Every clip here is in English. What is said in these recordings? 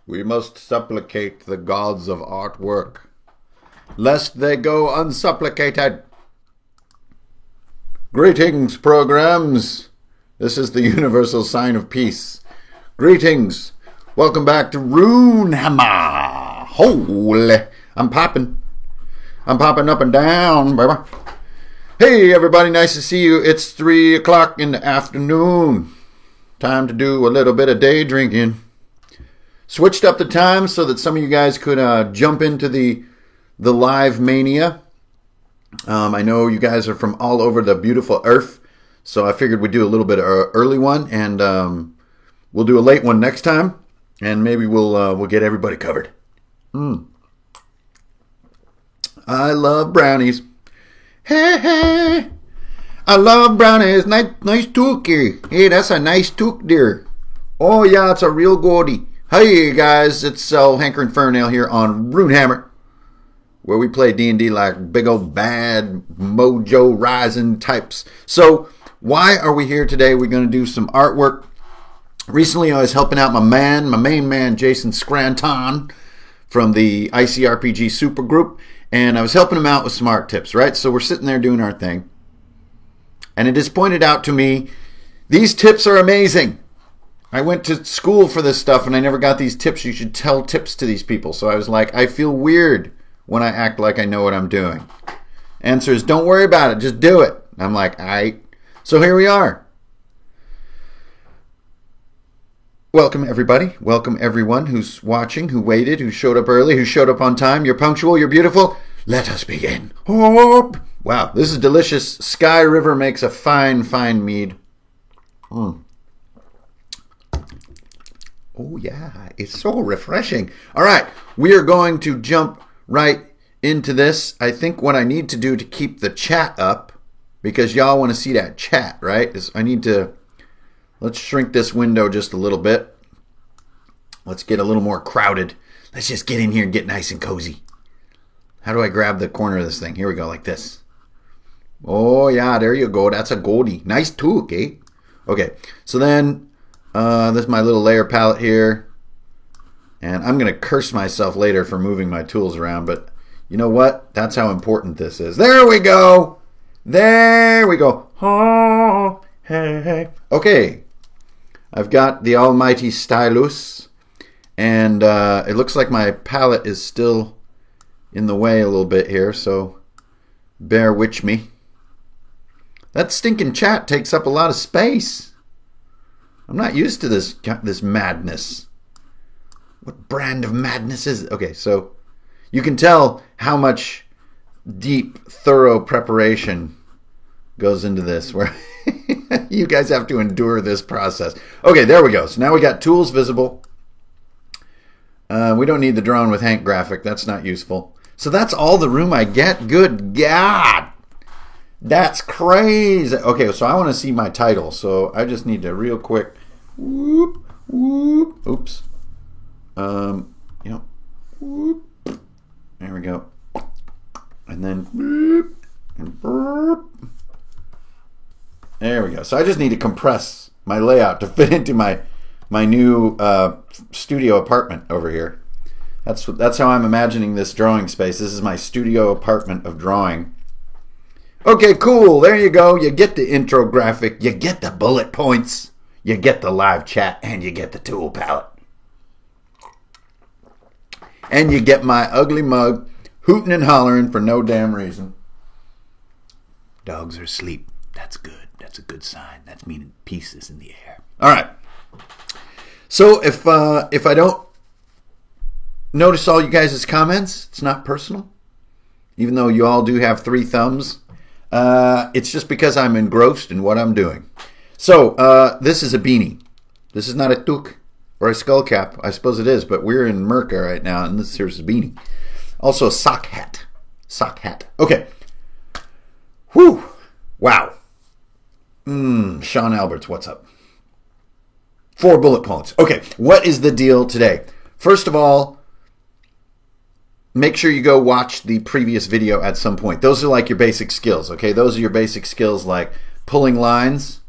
We must supplicate the gods of artwork, lest they go unsupplicated. Greetings, programs. This is the universal sign of peace. Greetings. Welcome back to Runehammer. Holy. I'm popping up and down, baby. Hey, everybody. Nice to see you. It's 3 o'clock in the afternoon. Time to do a little bit of day drinking. Switched up the time so that some of you guys could jump into the live mania. I know you guys are from all over the beautiful earth, so I figured we'd do a little bit of an early one, and we'll do a late one next time, and maybe we'll get everybody covered. I love brownies. Hey, I love brownies. Nice tookie. Hey, that's a nice took there. Oh yeah, it's a real goodie. Hey guys, it's Hanker and Fernail here on Runehammer, where we play D&D like big old bad mojo rising types. So why are we here today? We're going to do some artwork. Recently I was helping out my main man, Jason Scranton from the ICRPG Supergroup, and I was helping him out with some art tips, right? So we're sitting there doing our thing, and it is pointed out to me, these tips are amazing. I went to school for this stuff and I never got these tips. You should tell tips to these people. So I was like, I feel weird when I act like I know what I'm doing. Answer is, don't worry about it. Just do it. I'm like, aight. So here we are. Welcome, everybody. Welcome, everyone who's watching, who waited, who showed up early, who showed up on time. You're punctual. You're beautiful. Let us begin. Oh, wow, this is delicious. Sky River makes a fine, fine mead. Oh, yeah. It's so refreshing. All right. We are going to jump right into this. I think what I need to do to keep the chat up, because y'all want to see that chat, right? Is let's shrink this window just a little bit. Let's get a little more crowded. Let's just get in here and get nice and cozy. How do I grab the corner of this thing? Here we go, like this. Oh, yeah, there you go. That's a goldie. Nice too, okay? Okay, so then this is my little layer palette here. And I'm going to curse myself later for moving my tools around, but you know what? That's how important this is. There we go. There we go. Oh, hey, hey. Okay. I've got the almighty stylus, and it looks like my palette is still in the way a little bit here, so bear with me. That stinking chat takes up a lot of space. I'm not used to this madness. What brand of madness is it? Okay, so you can tell how much deep, thorough preparation goes into this, where you guys have to endure this process. Okay, there we go. So now we got tools visible. We don't need the Drawn with Hank graphic. That's not useful. So that's all the room I get? Good God. That's crazy. Okay, so I want to see my title. So I just need to real quick. Whoop, whoop. Oops. Whoop. There we go. And then whoop, and burp. There we go. So I just need to compress my layout to fit into my new studio apartment over here. That's how I'm imagining this drawing space. This is my studio apartment of drawing. Okay, cool. There you go. You get the intro graphic. You get the bullet points. You get the live chat. And you get the tool palette. And you get my ugly mug hooting and hollering for no damn reason. Dogs are asleep. That's good. That's a good sign. That's meaning peace is in the air. All right. So if I don't notice all you guys' comments, it's not personal. Even though you all do have 3 thumbs. It's just because I'm engrossed in what I'm doing. So, this is a beanie. This is not a toque or a skull cap. I suppose it is, but we're in Merca right now, and this here's a beanie. Also a sock hat. Sock hat. Okay. Whew. Wow. Sean Alberts, what's up? 4 bullet points. Okay, what is the deal today? First of all, make sure you go watch the previous video at some point. Those are like your basic skills, okay? Those are your basic skills like pulling lines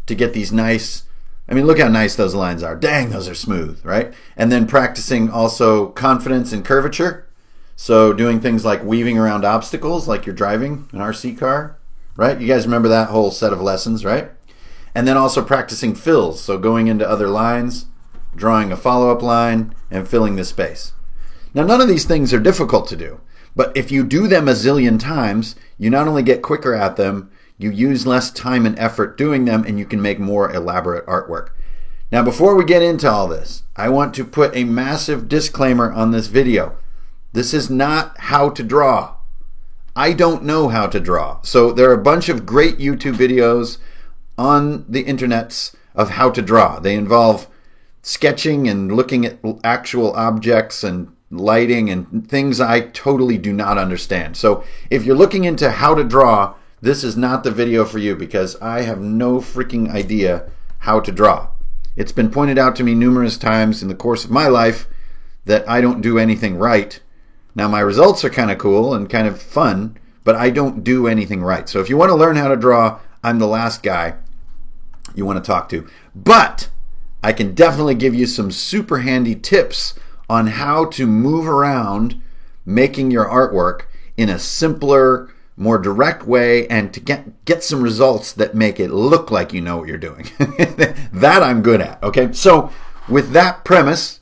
to get these nice I mean, look how nice those lines are. Dang, those are smooth, right? And then practicing also confidence and curvature. So doing things like weaving around obstacles like you're driving an RC car, right? You guys remember that whole set of lessons, right? And then also practicing fills. So going into other lines, drawing a follow-up line, and filling the space. Now, none of these things are difficult to do. But if you do them a zillion times, you not only get quicker at them, you use less time and effort doing them, and you can make more elaborate artwork. Now, before we get into all this, I want to put a massive disclaimer on this video. This is not how to draw. I don't know how to draw. So there are a bunch of great YouTube videos on the internets of how to draw. They involve sketching and looking at actual objects and lighting and things I totally do not understand. So if you're looking into how to draw, this is not the video for you because I have no freaking idea how to draw. It's been pointed out to me numerous times in the course of my life that I don't do anything right. Now my results are kind of cool and kind of fun, but I don't do anything right. So if you want to learn how to draw, I'm the last guy you want to talk to. But I can definitely give you some super handy tips on how to move around making your artwork in a simpler, more direct way and to get some results that make it look like you know what you're doing. That I'm good at, okay? So with that premise,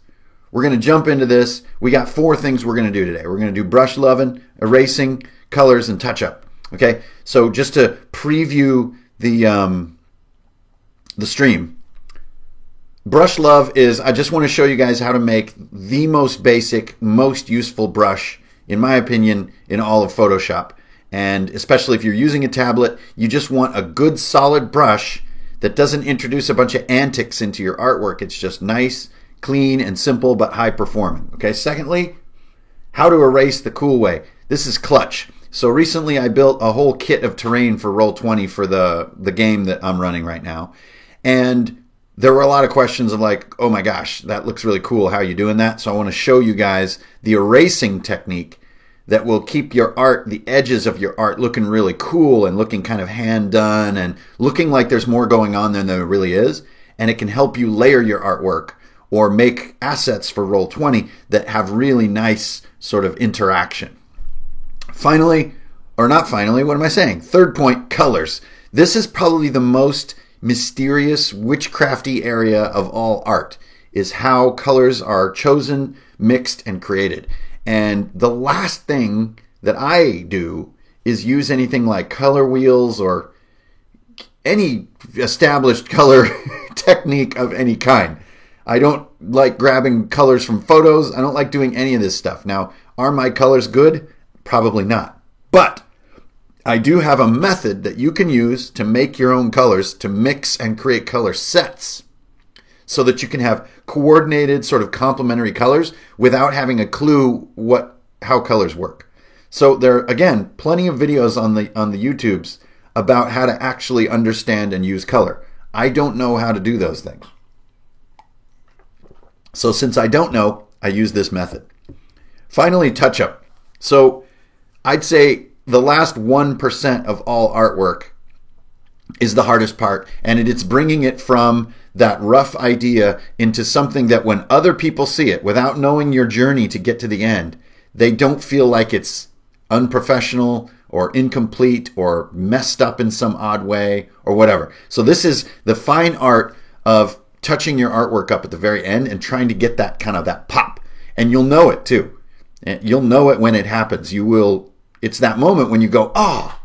we're going to jump into this. We got 4 things we're going to do today. We're going to do brush loving, erasing, colors, and touch-up, okay? So just to preview the stream, brush love is, I just want to show you guys how to make the most basic, most useful brush, in my opinion, in all of Photoshop. And especially if you're using a tablet, you just want a good solid brush that doesn't introduce a bunch of antics into your artwork. It's just nice, clean, and simple, but high performing. Okay, secondly, how to erase the cool way. This is clutch. So recently I built a whole kit of terrain for Roll20 for the game that I'm running right now. And there were a lot of questions of like, oh my gosh, that looks really cool. How are you doing that? So I want to show you guys the erasing technique that will keep your art, the edges of your art, looking really cool and looking kind of hand done and looking like there's more going on than there really is. And it can help you layer your artwork or make assets for Roll20 that have really nice sort of interaction. Finally, or not finally, what am I saying? Third point, colors. This is probably the most mysterious, witchcrafty area of all art, is how colors are chosen, mixed, and created. And the last thing that I do is use anything like color wheels or any established color technique of any kind. I don't like grabbing colors from photos. I don't like doing any of this stuff. Now, are my colors good? Probably not. But I do have a method that you can use to make your own colors, to mix and create color sets so that you can have coordinated sort of complementary colors without having a clue how colors work. So there are, again, plenty of videos on the YouTubes about how to actually understand and use color. I don't know how to do those things. So since I don't know, I use this method. Finally, touch-up. So I'd say the last 1% of all artwork is the hardest part, and it's bringing it from that rough idea into something that when other people see it, without knowing your journey to get to the end, they don't feel like it's unprofessional or incomplete or messed up in some odd way or whatever. So this is the fine art of touching your artwork up at the very end and trying to get that kind of that pop. And you'll know it too. You'll know it when it happens. It's that moment when you go, oh,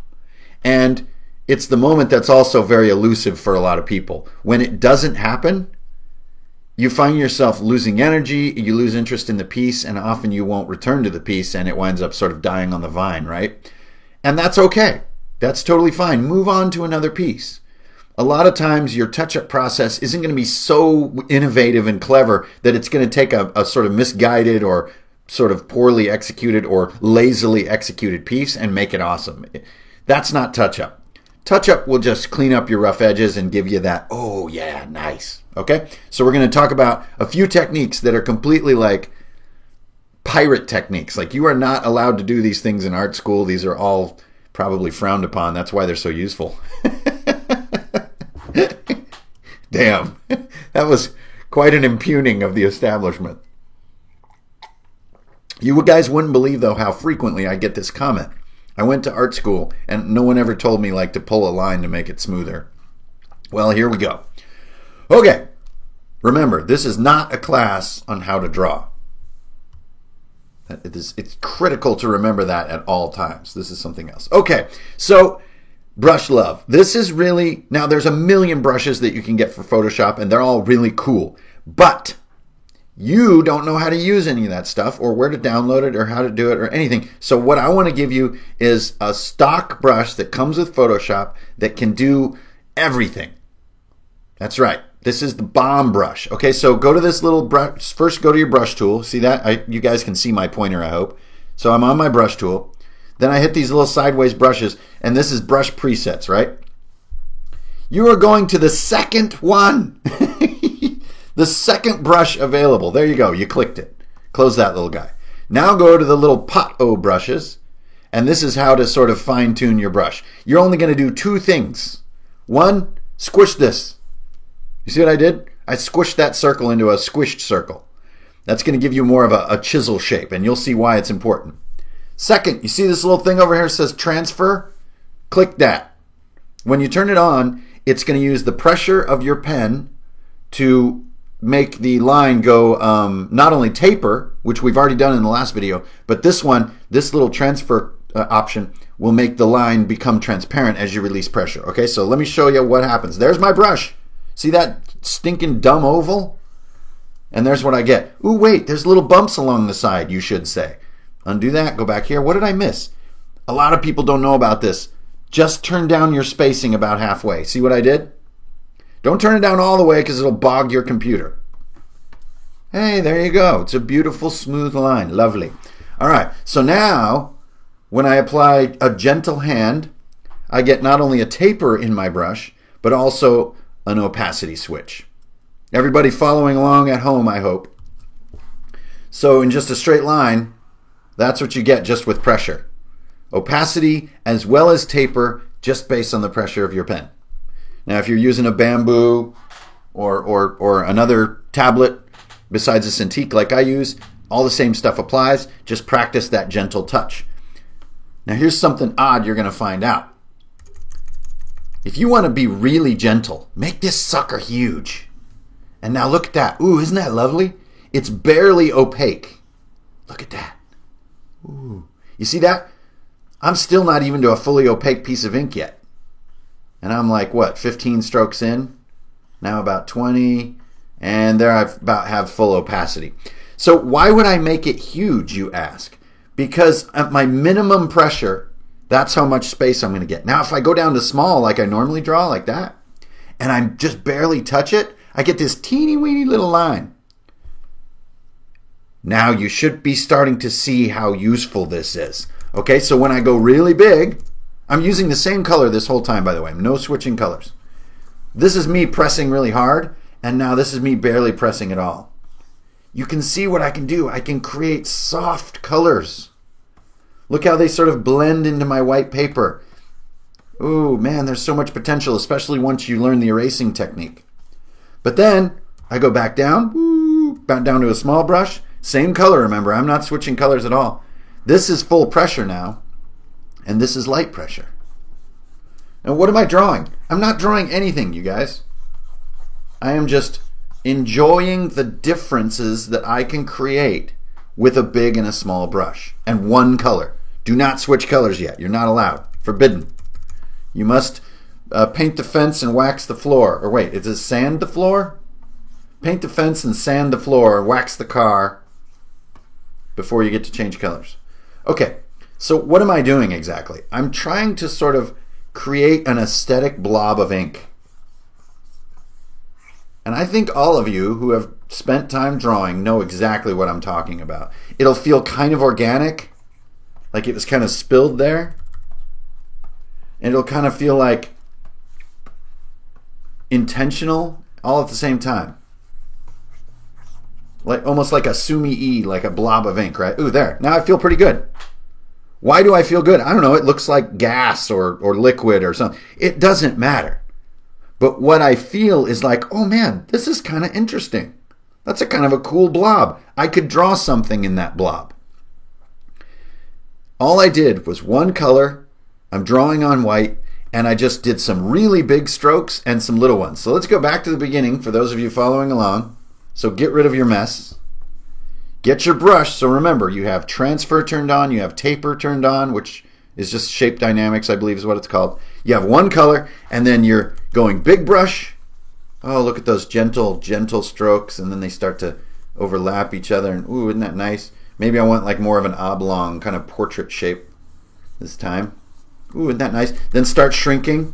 and it's the moment that's also very elusive for a lot of people. When it doesn't happen, you find yourself losing energy, you lose interest in the piece, and often you won't return to the piece, and it winds up sort of dying on the vine, right? And that's okay. That's totally fine. Move on to another piece. A lot of times your touch-up process isn't going to be so innovative and clever that it's going to take a sort of misguided or sort of poorly executed or lazily executed piece and make it awesome. That's not touch-up. Touch-up will just clean up your rough edges and give you that, oh yeah, nice. Okay? So we're going to talk about a few techniques that are completely like pirate techniques. Like you are not allowed to do these things in art school. These are all probably frowned upon. That's why they're so useful. Damn. That was quite an impugning of the establishment. You guys wouldn't believe, though, how frequently I get this comment. I went to art school, and no one ever told me like to pull a line to make it smoother. Well, here we go. Okay. Remember, this is not a class on how to draw. It's critical to remember that at all times. This is something else. Okay, so brush love. This is really, now there's a million brushes that you can get for Photoshop, and they're all really cool. But you don't know how to use any of that stuff or where to download it or how to do it or anything. So what I want to give you is a stock brush that comes with Photoshop that can do everything. That's right. This is the bomb brush. Okay, so go to this little brush. First, go to your brush tool. See that? You guys can see my pointer, I hope. So I'm on my brush tool. Then I hit these little sideways brushes, and this is brush presets, right? You are going to the second one. The second brush available. There you go. You clicked it. Close that little guy. Now go to the little pot-o brushes, and this is how to sort of fine-tune your brush. You're only going to do two things. One, squish this. You see what I did? I squished that circle into a squished circle. That's going to give you more of a chisel shape, and you'll see why it's important. Second, you see this little thing over here that says transfer? Click that. When you turn it on, it's going to use the pressure of your pen to make the line go not only taper, which we've already done in the last video, but this one, this little transfer option will make the line become transparent as you release pressure. Okay, so let me show you what happens. There's my brush. See that stinking dumb oval? And there's what I get. Ooh, wait, there's little bumps along the side, you should say. Undo that, go back here. What did I miss? A lot of people don't know about this. Just turn down your spacing about halfway. See what I did? Don't turn it down all the way because it'll bog your computer. Hey, there you go. It's a beautiful, smooth line. Lovely. All right, so now when I apply a gentle hand, I get not only a taper in my brush, but also an opacity switch. Everybody following along at home, I hope. So in just a straight line, that's what you get just with pressure. Opacity as well as taper just based on the pressure of your pen. Now if you're using a Bamboo or another tablet besides a Cintiq like I use, all the same stuff applies. Just practice that gentle touch. Now here's something odd you're going to find out. If you want to be really gentle, make this sucker huge. And now look at that. Ooh, isn't that lovely? It's barely opaque. Look at that. Ooh. You see that? I'm still not even to a fully opaque piece of ink yet. And I'm like, what, 15 strokes in? Now about 20. And there I about have full opacity. So why would I make it huge, you ask? Because at my minimum pressure, that's how much space I'm going to get. Now, if I go down to small like I normally draw, like that, and I just barely touch it, I get this teeny weeny little line. Now you should be starting to see how useful this is. Okay, so when I go really big, I'm using the same color this whole time, by the way. No switching colors. This is me pressing really hard, and now this is me barely pressing at all. You can see what I can do. I can create soft colors. Look how they sort of blend into my white paper. Ooh, man, there's so much potential, especially once you learn the erasing technique. But then I go back down, back down to a small brush. Same color, remember. I'm not switching colors at all. This is full pressure now, and this is light pressure. Now, what am I drawing? I'm not drawing anything, you guys. I am just enjoying the differences that I can create with a big and a small brush and one color. Do not switch colors yet. You're not allowed. Forbidden. You must paint the fence and wax the floor. Or wait, is it sand the floor? Paint the fence and sand the floor, or wax the car before you get to change colors. Okay, so what am I doing exactly? I'm trying to sort of create an aesthetic blob of ink. And I think all of you who have spent time drawing know exactly what I'm talking about. It'll feel kind of organic, like it was kind of spilled there. And it'll kind of feel like intentional all at the same time. Like almost like a sumi-e, like a blob of ink, right? Ooh, there. Now I feel pretty good. Why do I feel good? I don't know. It looks like gas or liquid or something. It doesn't matter. But what I feel is like, oh man, this is kind of interesting. That's a kind of a cool blob. I could draw something in that blob. All I did was one color. I'm drawing on white, and I just did some really big strokes and some little ones. So let's go back to the beginning for those of you following along. So get rid of your mess. Get your brush. So remember, you have transfer turned on, you have taper turned on, which is just shape dynamics, I believe is what it's called. You have one color, and then you're going big brush. Oh, look at those gentle strokes, and then they start to overlap each other. And ooh, isn't that nice? Maybe I want like more of an oblong kind of portrait shape this time. Ooh, isn't that nice? Then start shrinking.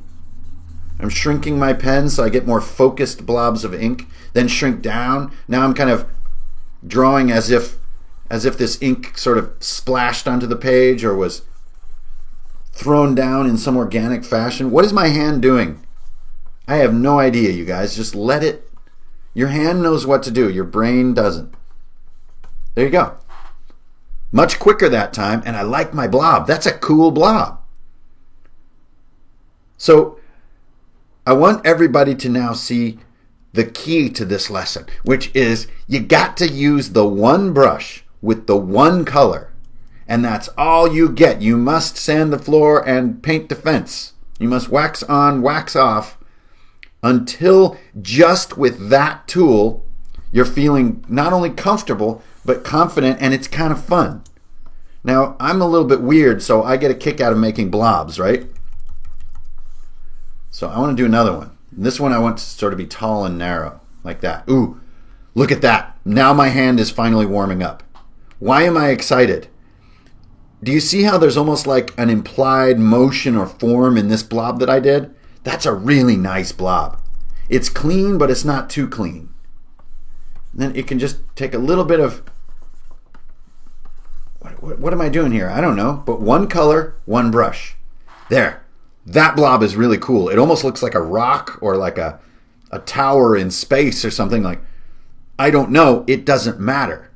I'm shrinking my pen so I get more focused blobs of ink. Then shrink down. Now I'm kind of drawing as if this ink sort of splashed onto the page or was thrown down in some organic fashion. What is my hand doing? I have no idea, you guys. Just let it. Your hand knows what to do. Your brain doesn't. There you go. Much quicker that time, and I like my blob. That's a cool blob. So I want everybody to now see the key to this lesson, which is you got to use the one brush with the one color, and that's all you get. You must sand the floor and paint the fence. You must wax on, wax off, until just with that tool you're feeling not only comfortable but confident, and it's kind of fun. Now, I'm a little bit weird, so I get a kick out of making blobs, right? So I want to do another one. This one I want to sort of be tall and narrow, like that. Ooh, look at that. Now my hand is finally warming up. Why am I excited? Do you see how there's almost like an implied motion or form in this blob that I did? That's a really nice blob. It's clean, but it's not too clean. And then it can just take a little bit of... What am I doing here? I don't know. But one color, one brush. There. That blob is really cool. It almost looks like a rock or like a tower in space or something. Like, I don't know. It doesn't matter.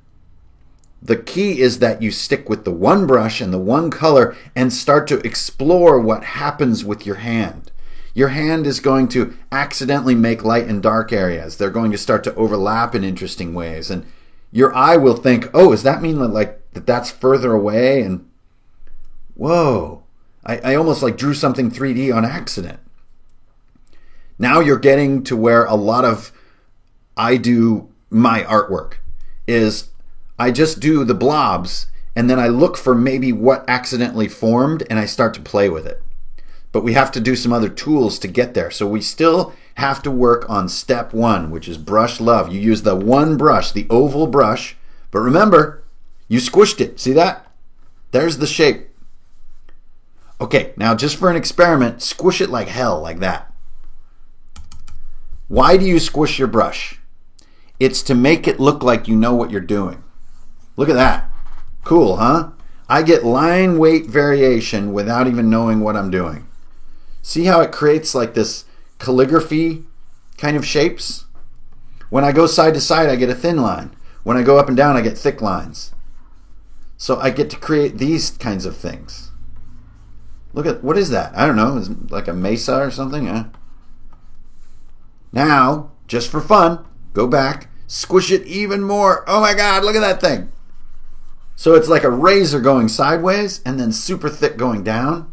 The key is that you stick with the one brush and the one color and start to explore what happens with your hand. Your hand is going to accidentally make light and dark areas. They're going to start to overlap in interesting ways. And your eye will think, oh, does that mean that that's further away? And whoa, I almost like drew something 3D on accident. Now you're getting to where a lot of I do my artwork is I just do the blobs and then I look for maybe what accidentally formed and I start to play with it. But we have to do some other tools to get there. So we still have to work on step one, which is brush love. You use the one brush, the oval brush. But remember, you squished it. See that? There's the shape. Okay, now just for an experiment, squish it like hell, like that. Why do you squish your brush? It's to make it look like you know what you're doing. Look at that. Cool, huh? I get line weight variation without even knowing what I'm doing. See how it creates like this calligraphy kind of shapes? When I go side to side, I get a thin line. When I go up and down, I get thick lines. So I get to create these kinds of things. Look at, what is that? I don't know. Is it like a mesa or something? Huh? Now, just for fun, go back, squish it even more. Oh my God, look at that thing. So it's like a razor going sideways and then super thick going down.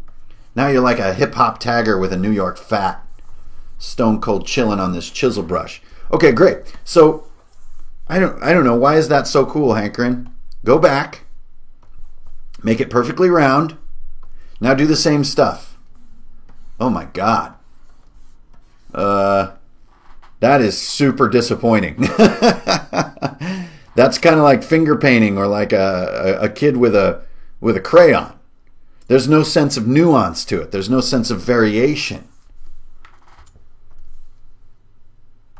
Now you're like a hip-hop tagger with a New York fat. Stone cold chilling on this chisel brush. Okay, great. So I don't know. Why is that so cool, Hankerin? Go back. Make it perfectly round. Now do the same stuff. Oh my God. That is super disappointing. That's kind of like finger painting or like a kid with a crayon. There's no sense of nuance to it. There's no sense of variation.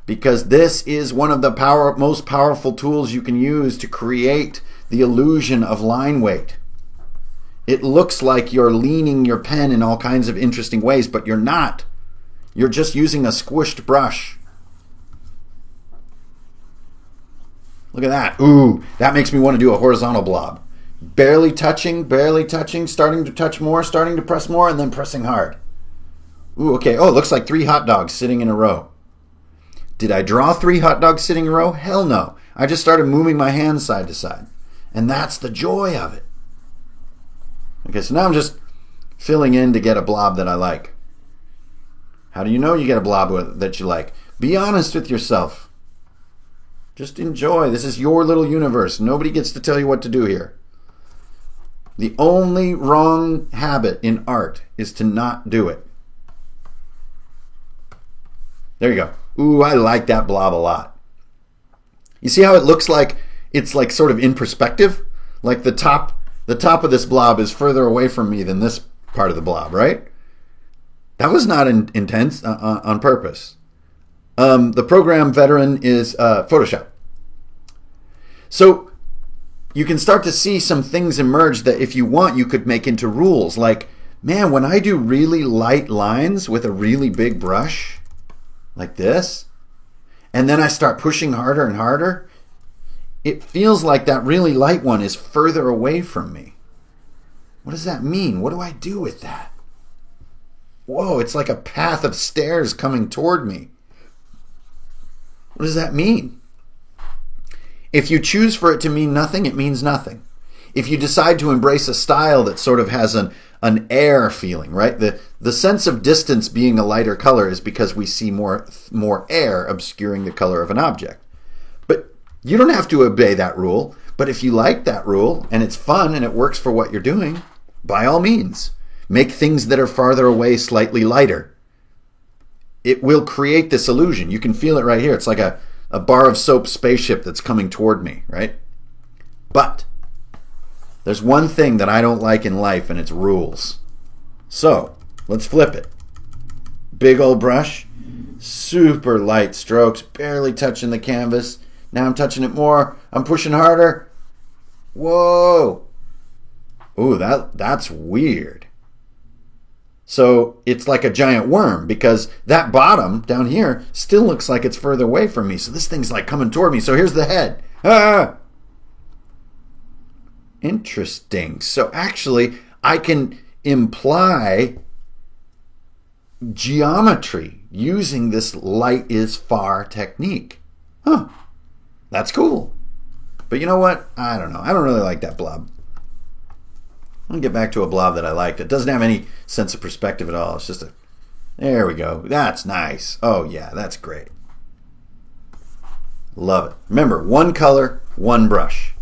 Because this is one of the most powerful tools you can use to create the illusion of line weight. It looks like you're leaning your pen in all kinds of interesting ways, but you're not. You're just using a squished brush. Look at that. Ooh, that makes me want to do a horizontal blob. Barely touching, starting to touch more, starting to press more, and then pressing hard. Ooh, okay. Oh, it looks like 3 hot dogs sitting in a row. Did I draw 3 hot dogs sitting in a row? Hell no. I just started moving my hands side to side. And that's the joy of it. Okay, so now I'm just filling in to get a blob that I like. How do you know you get a blob that you like? Be honest with yourself. Just enjoy. This is your little universe. Nobody gets to tell you what to do here. The only wrong habit in art is to not do it. There you go. Ooh, I like that blob a lot. You see how it looks like it's like sort of in perspective? Like the top of this blob is further away from me than this part of the blob, right? That was not intense on purpose. The program veteran is Photoshop. So you can start to see some things emerge that if you want, you could make into rules. Like, man, when I do really light lines with a really big brush, like this, and then I start pushing harder and harder, it feels like that really light one is further away from me. What does that mean? What do I do with that? Whoa, it's like a path of stairs coming toward me. What does that mean? If you choose for it to mean nothing, it means nothing. If you decide to embrace a style that sort of has an air feeling, right? The sense of distance being a lighter color is because we see more air obscuring the color of an object. But you don't have to obey that rule. But if you like that rule and it's fun and it works for what you're doing, by all means, make things that are farther away slightly lighter. It will create this illusion. You can feel it right here. It's like a bar of soap spaceship that's coming toward me, right? But there's one thing that I don't like in life, and it's rules. So let's flip it. Big old brush, super light strokes, barely touching the canvas. Now I'm touching it more. I'm pushing harder. Whoa. Ooh, that's weird. So it's like a giant worm because that bottom down here still looks like it's further away from me. So this thing's like coming toward me. So here's the head. Ah! Interesting. So actually, I can imply geometry using this light is far technique. Huh. That's cool. But you know what? I don't know. I don't really like that blob. I'll get back to a blob that I like that doesn't have any sense of perspective at all. It's just there we go. That's nice. Oh yeah, that's great. Love it. Remember, one color, one brush.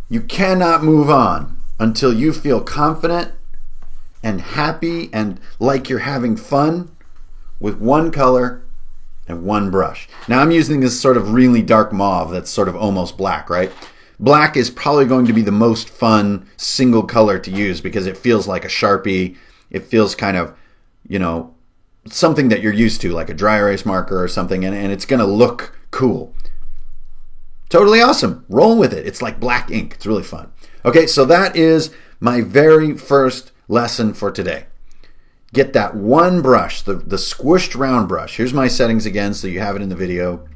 You cannot move on until you feel confident and happy and like you're having fun with one color and one brush. Now I'm using this sort of really dark mauve that's sort of almost black, right? Black is probably going to be the most fun single color to use because it feels like a Sharpie. It feels kind of, something that you're used to, like a dry erase marker or something, and it's going to look cool. Totally awesome. Roll with it. It's like black ink. It's really fun. Okay, so that is my very first lesson for today. Get that one brush, the squished round brush. Here's my settings again so you have it in the video.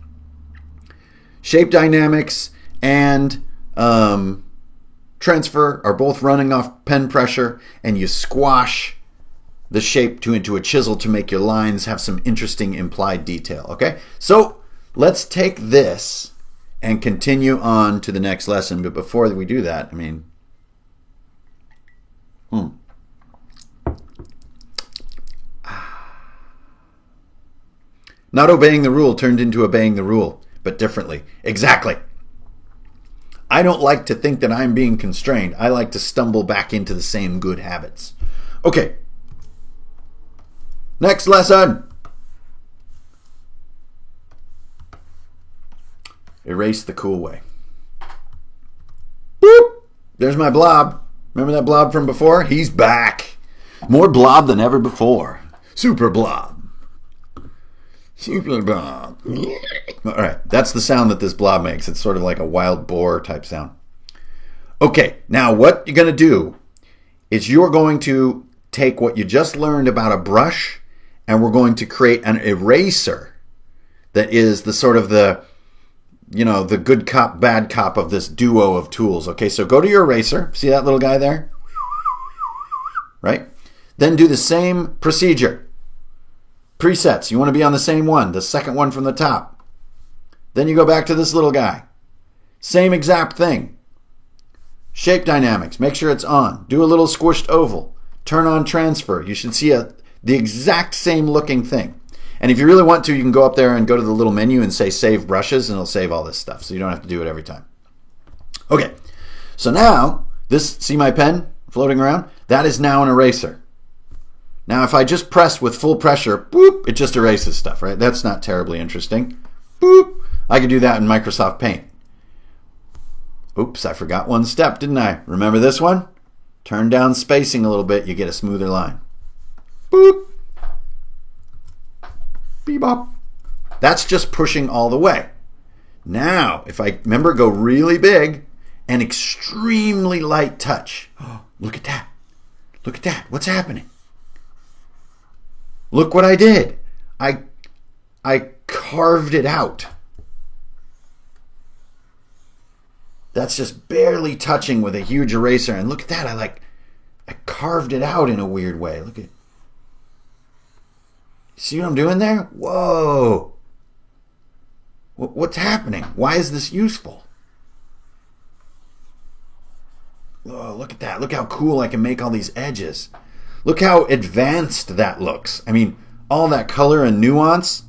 Shape dynamics and transfer are both running off pen pressure, and you squash the shape into a chisel to make your lines have some interesting implied detail. Okay, so let's take this and continue on to the next lesson. But before we do that, not obeying the rule turned into obeying the rule, but differently. Exactly. I don't like to think that I'm being constrained. I like to stumble back into the same good habits. Okay. Next lesson. Erase the cool way. Boop. There's my blob. Remember that blob from before? He's back. More blob than ever before. Super blob. Super blob. All right, that's the sound that this blob makes. It's sort of like a wild boar type sound. Okay, now what you're going to do is you're going to take what you just learned about a brush, and we're going to create an eraser that is the sort of the good cop, bad cop of this duo of tools. Okay, so go to your eraser. See that little guy there? Right? Then do the same procedure. Presets, you want to be on the same one, the second one from the top. Then you go back to this little guy. Same exact thing. Shape dynamics, make sure it's on. Do a little squished oval. Turn on transfer. You should see the exact same looking thing. And if you really want to, you can go up there and go to the little menu and say save brushes, and it'll save all this stuff. So you don't have to do it every time. Okay, so now, see my pen floating around? That is now an eraser. Now, if I just press with full pressure, boop, it just erases stuff, right? That's not terribly interesting. Boop. I could do that in Microsoft Paint. Oops, I forgot one step, didn't I? Remember this one? Turn down spacing a little bit, you get a smoother line. Boop. Bebop. That's just pushing all the way. Now, if I remember, go really big and extremely light touch. Oh, look at that. Look at that. What's happening? Look what I did. I carved it out. That's just barely touching with a huge eraser. And look at that. I carved it out in a weird way. Look at. See what I'm doing there? Whoa. What's happening? Why is this useful? Oh, look at that. Look how cool I can make all these edges. Look how advanced that looks. I mean, all that color and nuance,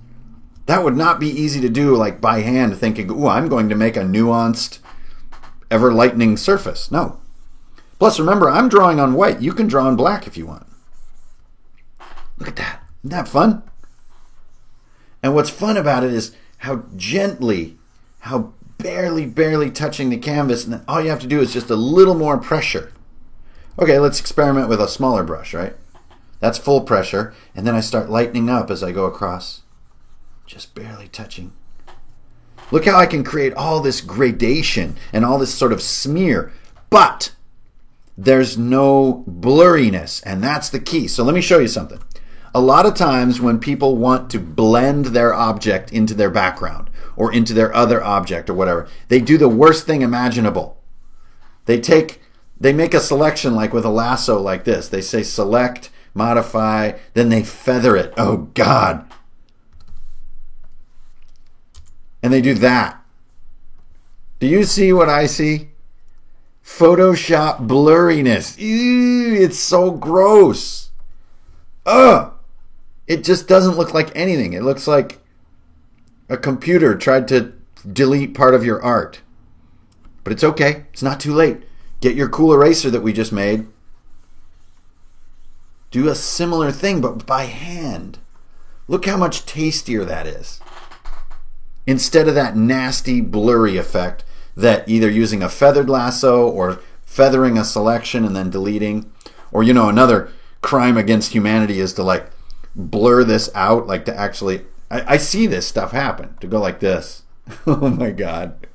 that would not be easy to do like by hand, thinking, ooh, I'm going to make a nuanced, ever-lightening surface. No. Plus, remember, I'm drawing on white. You can draw on black if you want. Look at that. Isn't that fun? And what's fun about it is how gently, how barely touching the canvas, and then all you have to do is just a little more pressure. Okay, let's experiment with a smaller brush, right? That's full pressure, and then I start lightening up as I go across. Just barely touching. Look how I can create all this gradation and all this sort of smear, but there's no blurriness, and that's the key. So let me show you something. A lot of times when people want to blend their object into their background or into their other object or whatever, they do the worst thing imaginable. They make a selection like with a lasso like this. They say select, modify, then they feather it. Oh, God. And they do that. Do you see what I see? Photoshop blurriness. Ew, it's so gross. Ugh. It just doesn't look like anything. It looks like a computer tried to delete part of your art. But it's okay. It's not too late. Get your cool eraser that we just made. Do a similar thing, but by hand. Look how much tastier that is. Instead of that nasty blurry effect that either using a feathered lasso or feathering a selection and then deleting, or another crime against humanity is to blur this out, to actually, I see this stuff happen, to go like this. Oh my God.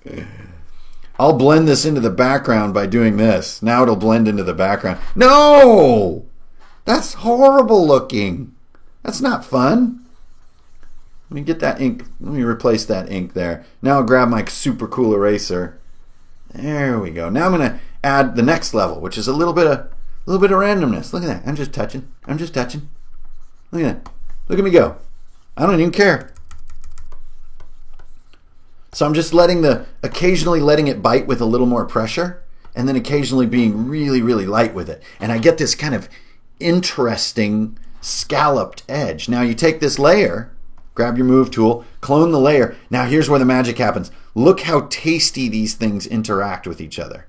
I'll blend this into the background by doing this. Now it'll blend into the background. No! That's horrible looking. That's not fun. Let me get that ink. Let me replace that ink there. Now I'll grab my super cool eraser. There we go. Now I'm going to add the next level, which is a little bit of randomness. Look at that. I'm just touching. Look at that. Look at me go. I don't even care. So I'm just occasionally letting it bite with a little more pressure, and then occasionally being really, really light with it. And I get this kind of interesting scalloped edge. Now you take this layer, grab your move tool, clone the layer. Now here's where the magic happens. Look how tasty these things interact with each other.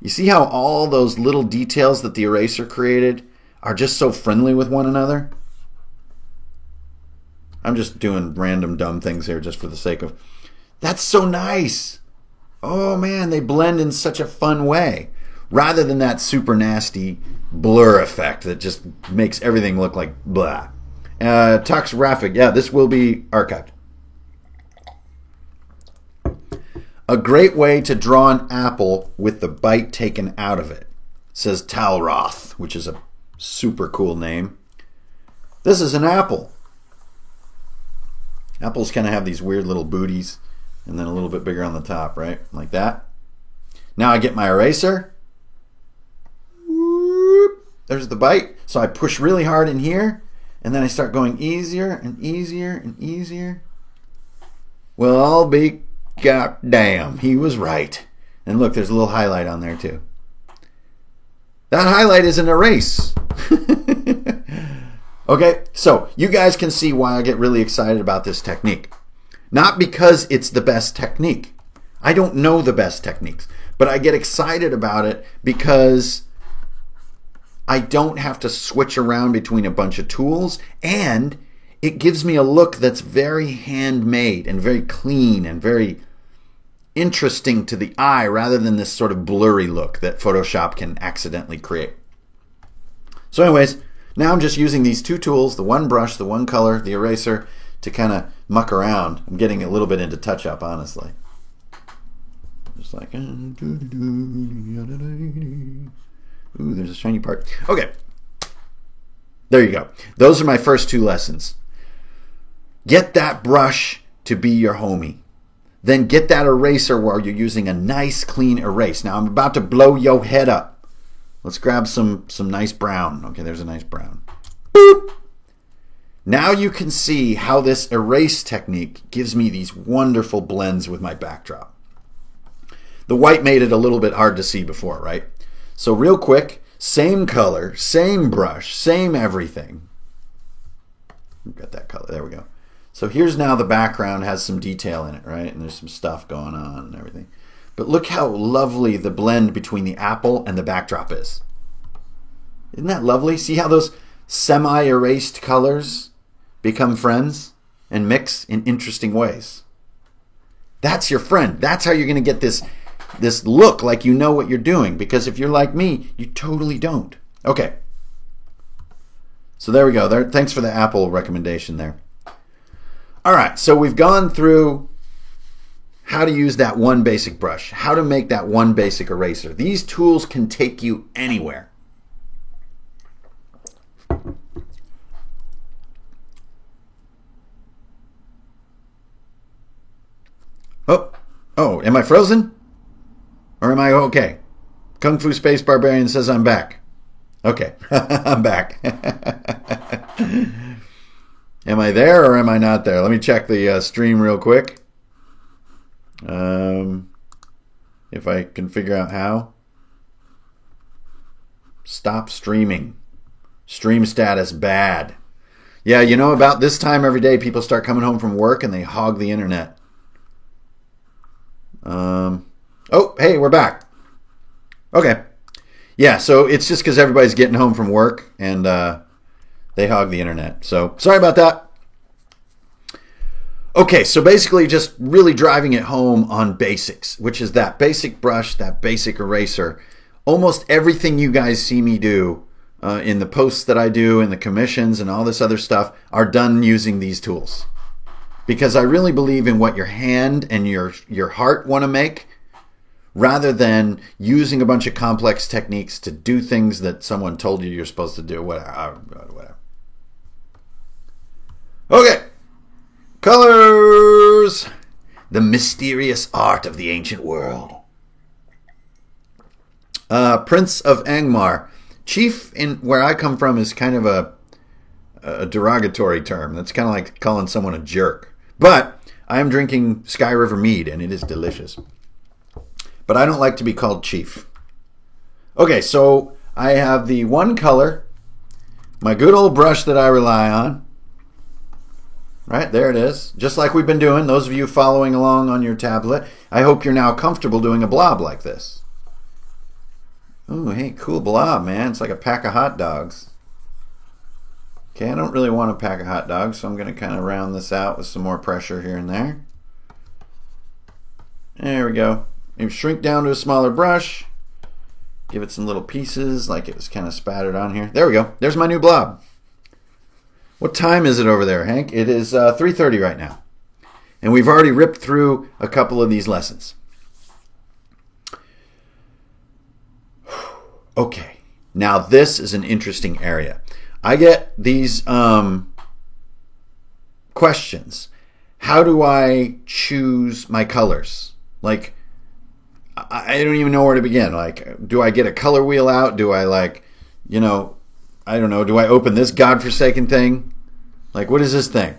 You see how all those little details that the eraser created are just so friendly with one another? I'm just doing random dumb things here just for the sake of... That's so nice! Oh man, they blend in such a fun way. Rather than that super nasty blur effect that just makes everything look like blah. Toxgraphic, yeah, this will be archived. A great way to draw an apple with the bite taken out of it, says Talroth, which is a super cool name. This is an apple. Apples kind of have these weird little booties and then a little bit bigger on the top, right? Like that. Now I get my eraser. there's the bite. So I push really hard in here, and then I start going easier and easier and easier. Well, I'll be goddamn, he was right. And look, there's a little highlight on there too. That highlight is an erase. Okay, so you guys can see why I get really excited about this technique. Not because it's the best technique. I don't know the best techniques, but I get excited about it because I don't have to switch around between a bunch of tools, and it gives me a look that's very handmade and very clean and very interesting to the eye rather than this sort of blurry look that Photoshop can accidentally create. So anyways, now I'm just using these two tools, the one brush, the one color, the eraser, to kind of muck around. I'm getting a little bit into touch-up, honestly. Just like, ooh, there's a shiny part. Okay. There you go. Those are my first two lessons. Get that brush to be your homie. Then get that eraser where you're using a nice clean erase. Now I'm about to blow your head up. Let's grab some nice brown. Okay, there's a nice brown. Boop. Now you can see how this erase technique gives me these wonderful blends with my backdrop. The white made it a little bit hard to see before, right? So real quick, same color, same brush, same everything. We've got that color. There we go. So here's now the background has some detail in it, right? And there's some stuff going on and everything. But look how lovely the blend between the apple and the backdrop is. Isn't that lovely? See how those semi-erased colors become friends and mix in interesting ways? That's your friend. That's how you're going to get this look like you know what you're doing. Because if you're like me, you totally don't. Okay. So there we go. Thanks for the apple recommendation there. All right, so we've gone through how to use that one basic brush, how to make that one basic eraser. These tools can take you anywhere. Oh, am I frozen? Or am I okay? Kung Fu Space Barbarian says I'm back. Okay, I'm back. Am I there or am I not there? Let me check the stream real quick. If I can figure out how. Stop streaming. Stream status bad. Yeah, you know, about this time every day people start coming home from work and they hog the internet. Oh, hey, we're back. Okay. Yeah, so it's just because everybody's getting home from work and they hog the internet. So sorry about that. Okay, so basically just really driving it home on basics, which is that basic brush, that basic eraser. Almost everything you guys see me do in the posts that I do, in the commissions and all this other stuff are done using these tools. Because I really believe in what your hand and your heart want to make, rather than using a bunch of complex techniques to do things that someone told you you're supposed to do. Whatever. Okay. Colors. The mysterious art of the ancient world. Prince of Angmar. Chief, in where I come from, is kind of a derogatory term. That's kind of like calling someone a jerk. But I am drinking Sky River mead, and it is delicious. But I don't like to be called Chief. Okay, so I have the one color, my good old brush that I rely on. Right, there it is. Just like we've been doing. Those of you following along on your tablet, I hope you're now comfortable doing a blob like this. Ooh, hey, cool blob, man. It's like a pack of hot dogs. Okay, I don't really want a pack of hot dogs, so I'm going to kind of round this out with some more pressure here and there. There we go. Maybe shrink down to a smaller brush. Give it some little pieces like it was kind of spattered on here. There we go. There's my new blob. What time is it over there, Hank? It is 3:30 right now. And we've already ripped through a couple of these lessons. Okay. Now this is an interesting area. I get these questions. How do I choose my colors? Like, I don't even know where to begin. Like, do I get a color wheel out? Do I, like, you know, I don't know. Do I open this godforsaken thing? Like, what is this thing?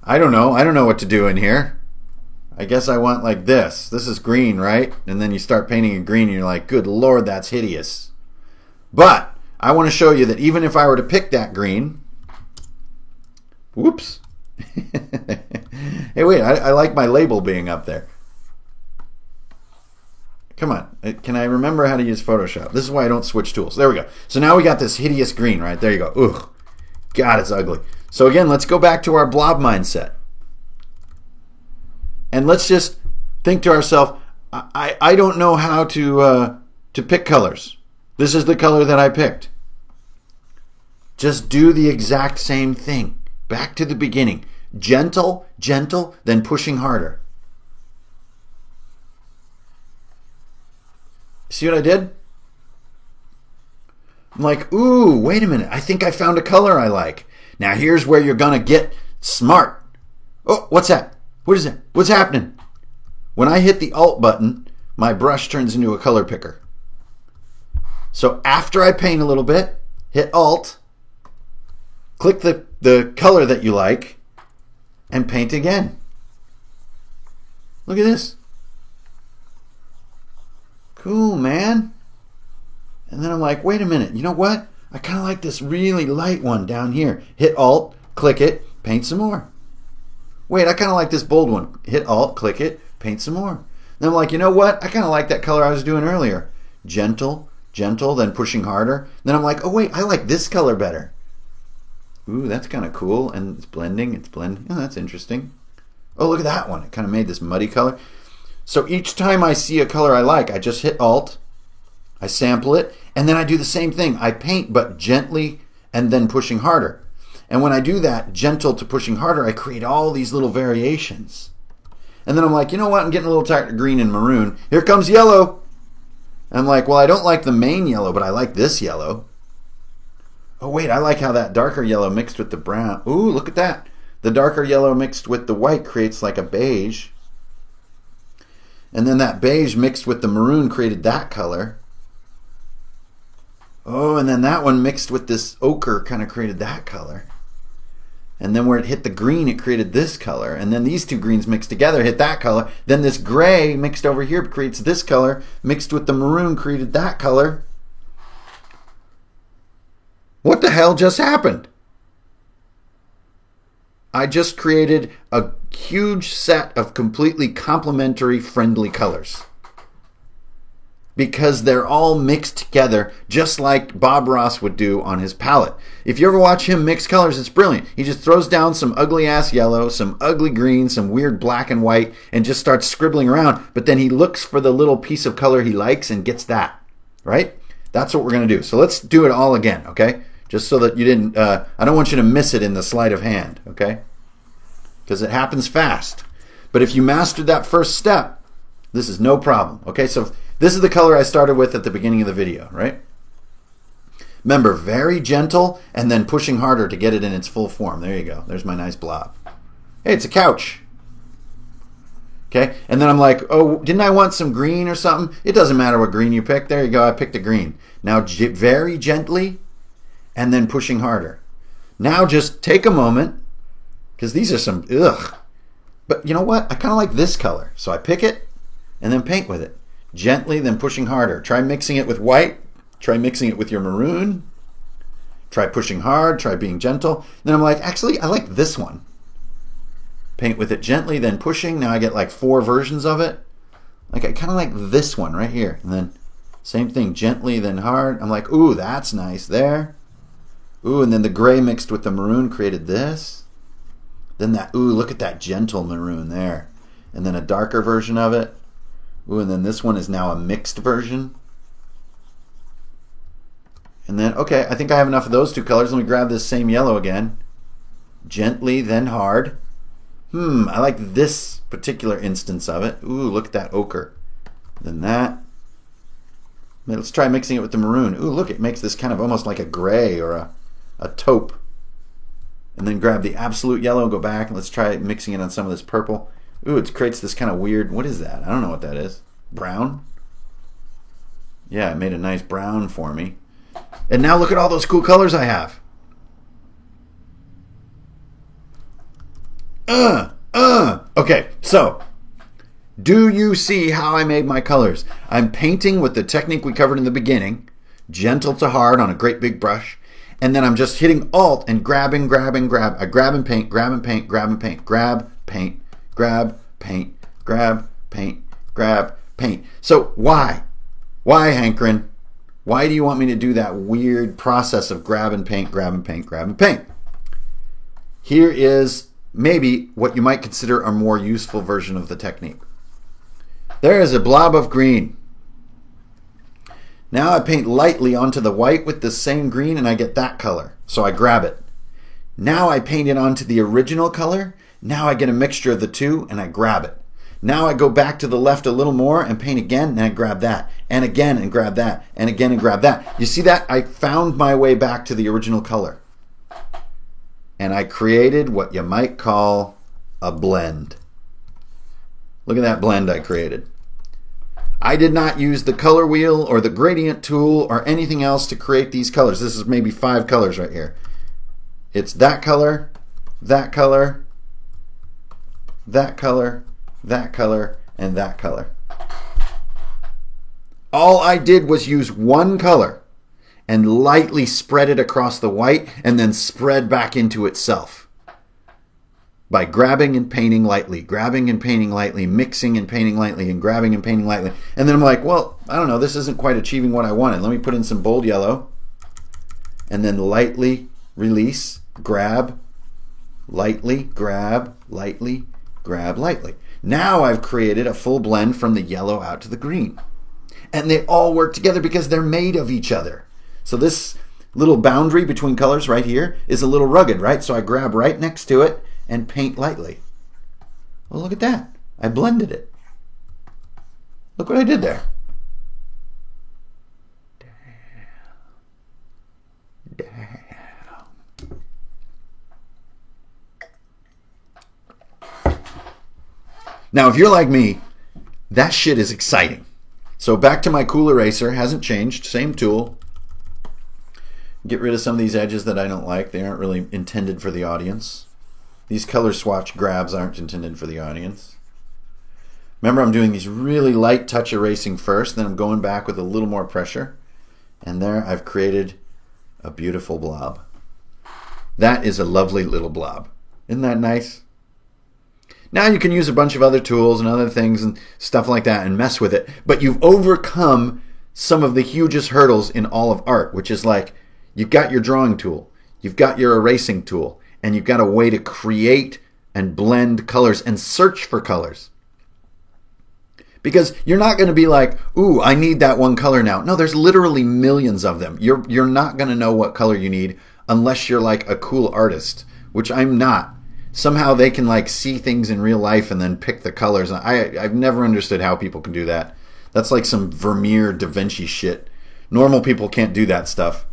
I don't know. I don't know what to do in here. I guess I want like this. This is green, right? And then you start painting it green and you're like, good Lord, that's hideous. But I want to show you that even if I were to pick that green, whoops. Hey, wait, I like my label being up there. Come on. Can I remember how to use Photoshop? This is why I don't switch tools. There we go. So now we got this hideous green, right? There you go. Ugh. God, it's ugly. So again, let's go back to our blob mindset. And let's just think to ourselves, I don't know how to pick colors. This is the color that I picked. Just do the exact same thing. Back to the beginning. Gentle, gentle, then pushing harder. See what I did? I'm like, ooh, wait a minute. I think I found a color I like. Now here's where you're going to get smart. Oh, what's that? What is it? What's happening? When I hit the Alt button, my brush turns into a color picker. So after I paint a little bit, hit Alt, click the color that you like, and paint again. Look at this. Cool, man. And then I'm like, wait a minute, you know what? I kind of like this really light one down here. Hit Alt, click it, paint some more. Wait, I kind of like this bold one. Hit Alt, click it, paint some more. Then I'm like, you know what? I kind of like that color I was doing earlier. Gentle, gentle, then pushing harder. Then I'm like, oh wait, I like this color better. Ooh, that's kind of cool. And it's blending, Oh, that's interesting. Oh, look at that one. It kind of made this muddy color. So each time I see a color I like, I just hit Alt, I sample it, and then I do the same thing. I paint, but gently and then pushing harder. And when I do that, gentle to pushing harder, I create all these little variations. And then I'm like, you know what? I'm getting a little tired of green and maroon. Here comes yellow. And I'm like, well, I don't like the main yellow, but I like this yellow. Oh, wait, I like how that darker yellow mixed with the brown. Ooh, look at that. The darker yellow mixed with the white creates like a beige. And then that beige mixed with the maroon created that color. Oh, and then that one mixed with this ochre kind of created that color. And then where it hit the green, it created this color. And then these two greens mixed together hit that color. Then this gray mixed over here creates this color. Mixed with the maroon created that color. What the hell just happened? I just created a huge set of completely complementary, friendly colors. Because they're all mixed together, just like Bob Ross would do on his palette. If you ever watch him mix colors, it's brilliant. He just throws down some ugly-ass yellow, some ugly green, some weird black and white, and just starts scribbling around. But then he looks for the little piece of color he likes and gets that. Right? That's what we're going to do. So let's do it all again, okay? Just so that you didn't... I don't want you to miss it in the sleight of hand, okay? Because it happens fast. But if you mastered that first step, this is no problem. Okay, so this is the color I started with at the beginning of the video, right? Remember, very gentle and then pushing harder to get it in its full form. There you go. There's my nice blob. Hey, it's a couch. Okay, and then I'm like, oh, didn't I want some green or something? It doesn't matter what green you pick. There you go. I picked a green. Now, very gently and then pushing harder. Now just take a moment, because these are some, ugh. But you know what? I kind of like this color. So I pick it and then paint with it. Gently, then pushing harder. Try mixing it with white. Try mixing it with your maroon. Try pushing hard. Try being gentle. Then I'm like, actually, I like this one. Paint with it gently, then pushing. Now I get like 4 versions of it. Like I kind of like this one right here. And then same thing, gently, then hard. I'm like, ooh, that's nice there. Ooh, and then the gray mixed with the maroon created this. Then that, ooh, look at that gentle maroon there. And then a darker version of it. Ooh, and then this one is now a mixed version. And then, okay, I think I have enough of those 2 colors. Let me grab this same yellow again. Gently, then hard. I like this particular instance of it. Ooh, look at that ochre. Then that. Let's try mixing it with the maroon. Ooh, look, it makes this kind of almost like a gray or a taupe. And then grab the absolute yellow, go back, and let's try mixing it on some of this purple. Ooh, it creates this kind of weird, what is that? I don't know what that is. Brown? Yeah, it made a nice brown for me. And now look at all those cool colors I have. Okay, so do you see how I made my colors? I'm painting with the technique we covered in the beginning, gentle to hard on a great big brush, and then I'm just hitting Alt and grabbing, grab. I grab and paint, grab and paint, grab and paint, grab, paint, grab, paint, grab, paint, grab, paint. So why? Why, Hankerin? Why do you want me to do that weird process of grab and paint, grab and paint, grab and paint? Here is maybe what you might consider a more useful version of the technique. There is a blob of green. Now I paint lightly onto the white with the same green and I get that color. So I grab it. Now I paint it onto the original color. Now I get a mixture of the two and I grab it. Now I go back to the left a little more and paint again and I grab that. And again and grab that. And again and grab that. You see that? I found my way back to the original color. And I created what you might call a blend. Look at that blend I created. I did not use the color wheel or the gradient tool or anything else to create these colors. This is maybe 5 colors right here. It's that color, that color, that color, that color, and that color. All I did was use one color and lightly spread it across the white and then spread back into itself by grabbing and painting lightly, mixing and painting lightly, and grabbing and painting lightly. And then I'm like, well, I don't know, this isn't quite achieving what I wanted. Let me put in some bold yellow and then lightly release, grab, lightly, grab, lightly, grab, lightly. Now I've created a full blend from the yellow out to the green. And they all work together because they're made of each other. So this little boundary between colors right here is a little rugged, right? So I grab right next to it and paint lightly. Well, look at that. I blended it. Look what I did there. Damn. Now, if you're like me, that shit is exciting. So back to my cool eraser. Hasn't changed. Same tool. Get rid of some of these edges that I don't like. They aren't really intended for the audience. These color swatch grabs aren't intended for the audience. Remember, I'm doing these really light touch erasing first, then I'm going back with a little more pressure. And there I've created a beautiful blob. That is a lovely little blob. Isn't that nice? Now you can use a bunch of other tools and other things and stuff like that and mess with it. But you've overcome some of the hugest hurdles in all of art, which is like, you've got your drawing tool, you've got your erasing tool, and you've got a way to create and blend colors and search for colors. Because you're not going to be like, ooh, I need that one color now. No, there's literally millions of them. You're not going to know what color you need unless you're like a cool artist, which I'm not. Somehow they can like see things in real life and then pick the colors. I've never understood how people can do that. That's like some Vermeer Da Vinci shit. Normal people can't do that stuff.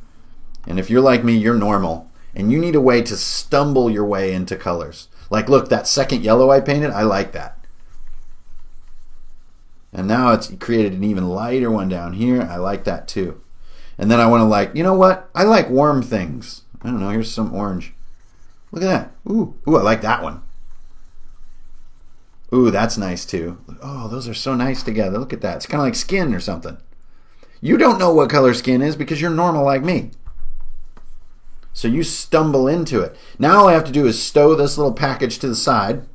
And if you're like me, you're normal. And you need a way to stumble your way into colors. Like, look, that second yellow I painted, I like that. And now it's created an even lighter one down here. I like that too. And then I want to like, you know what? I like warm things. I don't know, here's some orange. Look at that. Ooh, I like that one. Ooh, that's nice too. Oh, those are so nice together. Look at that. It's kind of like skin or something. You don't know what color skin is because you're normal like me. So you stumble into it. Now all I have to do is stow this little package to the side.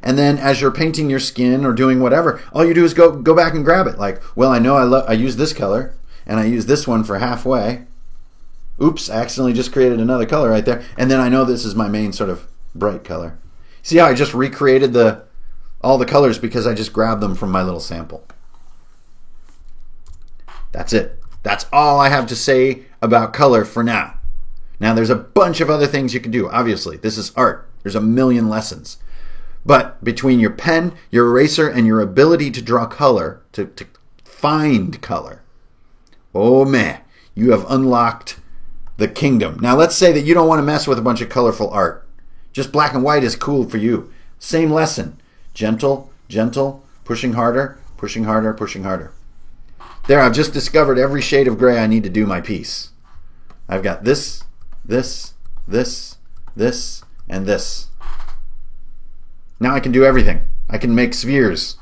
And then as you're painting your skin or doing whatever, all you do is go back and grab it. Like, well, I know I use this color, and I use this one for halfway. Oops, I accidentally just created another color right there. And then I know this is my main sort of bright color. See how I just recreated all the colors because I just grabbed them from my little sample. That's it. That's all I have to say about color for now. Now, there's a bunch of other things you can do. Obviously, this is art. There's a million lessons. But between your pen, your eraser, and your ability to draw color, to find color, oh man, you have unlocked the kingdom. Now, let's say that you don't want to mess with a bunch of colorful art. Just black and white is cool for you. Same lesson. Gentle, gentle, pushing harder, pushing harder, pushing harder. There, I've just discovered every shade of gray I need to do my piece. I've got this, this, this, this, and this. Now I can do everything. I can make spheres.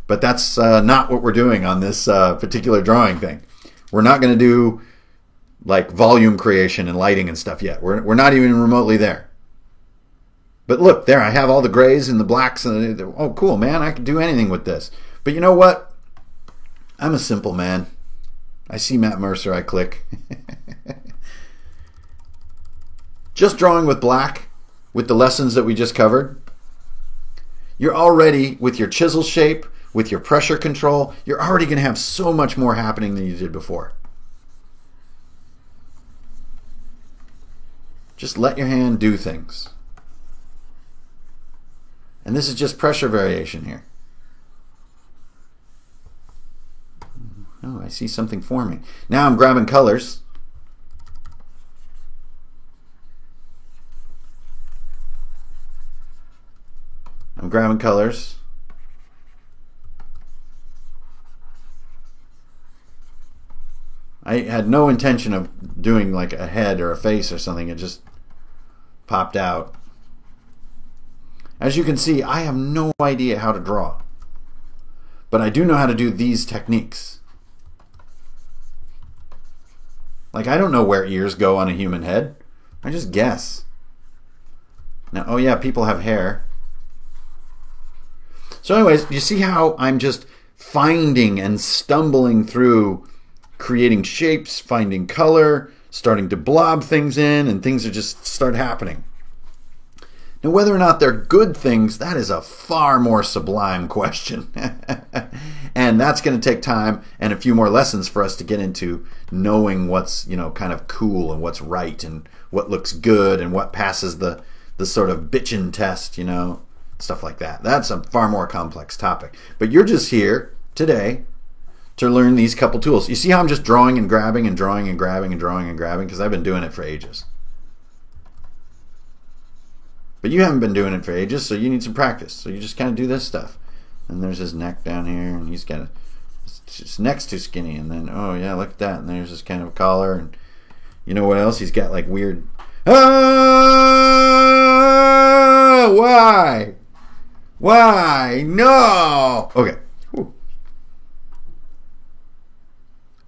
But that's not what we're doing on this particular drawing thing. We're not going to do like volume creation and lighting and stuff yet. We're not even remotely there. But look, there I have all the grays and the blacks. And oh, cool, man. I can do anything with this. But you know what? I'm a simple man. I see Matt Mercer, I click. Just drawing with black, with the lessons that we just covered, you're already, with your chisel shape, with your pressure control, you're already going to have so much more happening than you did before. Just let your hand do things. And this is just pressure variation here. Oh, I see something forming. Now I'm grabbing colors. I'm grabbing colors. I had no intention of doing like a head or a face or something. It just popped out. As you can see, I have no idea how to draw. But I do know how to do these techniques. Like, I don't know where ears go on a human head. I just guess. Now, oh yeah, people have hair. So anyways, you see how I'm just finding and stumbling through creating shapes, finding color, starting to blob things in, and things are just start happening. Now, whether or not they're good things, that is a far more sublime question. And that's going to take time and a few more lessons for us to get into knowing what's, kind of cool and what's right and what looks good and what passes the sort of bitchin' test, stuff like that. That's a far more complex topic. But you're just here today to learn these couple tools. You see how I'm just drawing and grabbing and drawing and grabbing and drawing and grabbing? Because I've been doing it for ages. But you haven't been doing it for ages, so you need some practice. So you just kind of do this stuff. And there's his neck down here, and he's got his neck's too skinny. And then, oh yeah, look at that. And there's this kind of collar. And you know what else? He's got like weird. Ah, why? Why? No. Okay. Whew.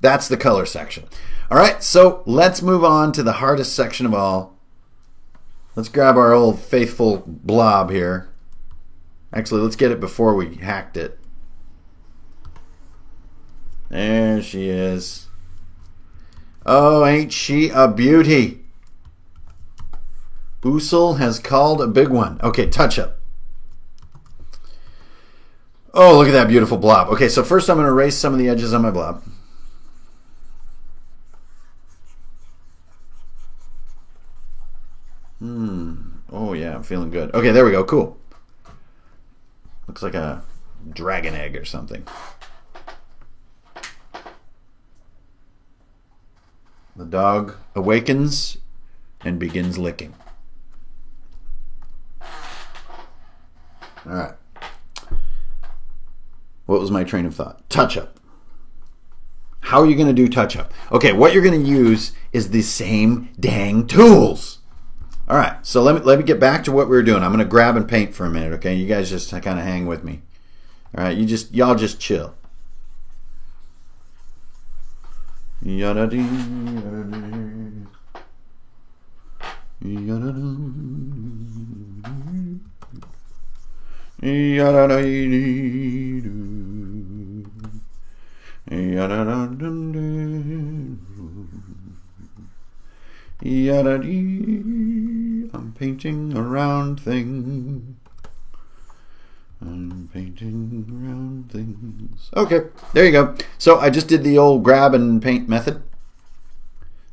That's the color section. All right, so let's move on to the hardest section of all. Let's grab our old faithful blob here. Actually, let's get it before we hacked it. There she is. Oh, ain't she a beauty? Usul has called a big one. Okay, touch up. Oh, look at that beautiful blob. Okay, so first I'm going to erase some of the edges on my blob. Oh yeah, I'm feeling good. Okay, there we go. Cool. Looks like a dragon egg or something. The dog awakens and begins licking. All right. What was my train of thought? Touch up. How are you going to do touch up? Okay, what you're going to use is the same dang tools. All right, so let me get back to what we were doing. I'm going to grab and paint for a minute, okay? You guys just kind of hang with me. All right, y'all just chill. I'm painting a round thing. I'm painting round things. Okay, there you go. So I just did the old grab and paint method.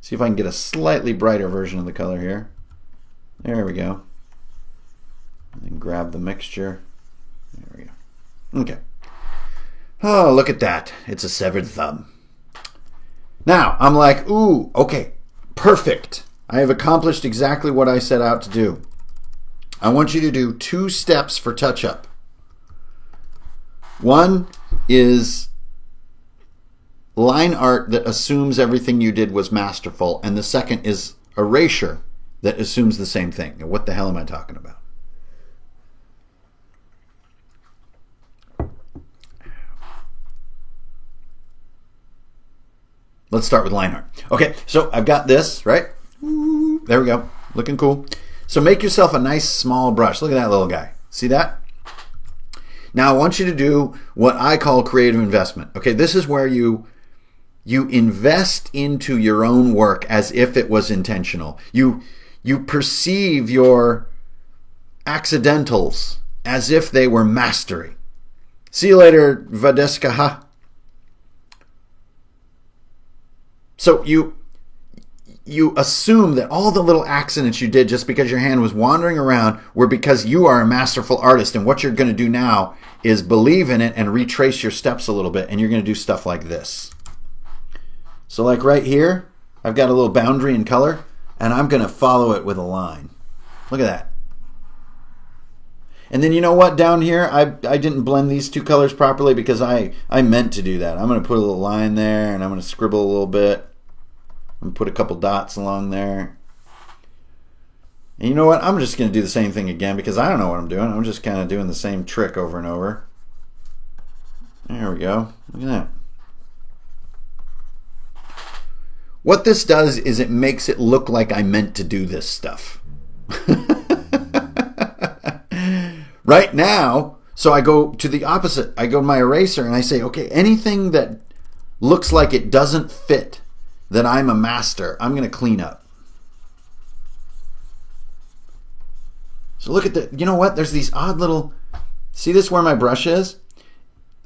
See if I can get a slightly brighter version of the color here. There we go. And grab the mixture. There we go. Okay. Oh, look at that. It's a severed thumb. Now, I'm like, ooh, okay, perfect. I have accomplished exactly what I set out to do. I want you to do 2 steps for touch-up. One is line art that assumes everything you did was masterful, and the second is erasure that assumes the same thing. Now, what the hell am I talking about? Let's start with line art. Okay, so I've got this, right? There we go. Looking cool. So make yourself a nice small brush. Look at that little guy. See that? Now I want you to do what I call creative investment. Okay, this is where you invest into your own work as if it was intentional. You perceive your accidentals as if they were mastery. See you later, Vadeska. So you assume that all the little accidents you did just because your hand was wandering around were because you are a masterful artist, and what you're going to do now is believe in it and retrace your steps a little bit, and you're going to do stuff like this. So like right here, I've got a little boundary in color, and I'm going to follow it with a line. Look at that. And then you know what? Down here, I didn't blend these two colors properly because I meant to do that. I'm going to put a little line there, and I'm going to scribble a little bit. I'm going to put a couple dots along there. And you know what? I'm just going to do the same thing again because I don't know what I'm doing. I'm just kind of doing the same trick over and over. There we go. Look at that. What this does is it makes it look like I meant to do this stuff. Right now, so I go to the opposite. I go to my eraser and I say, okay, anything that looks like it doesn't fit, that I'm a master, I'm going to clean up. So look at the, you know what? There's these odd little, see this where my brush is?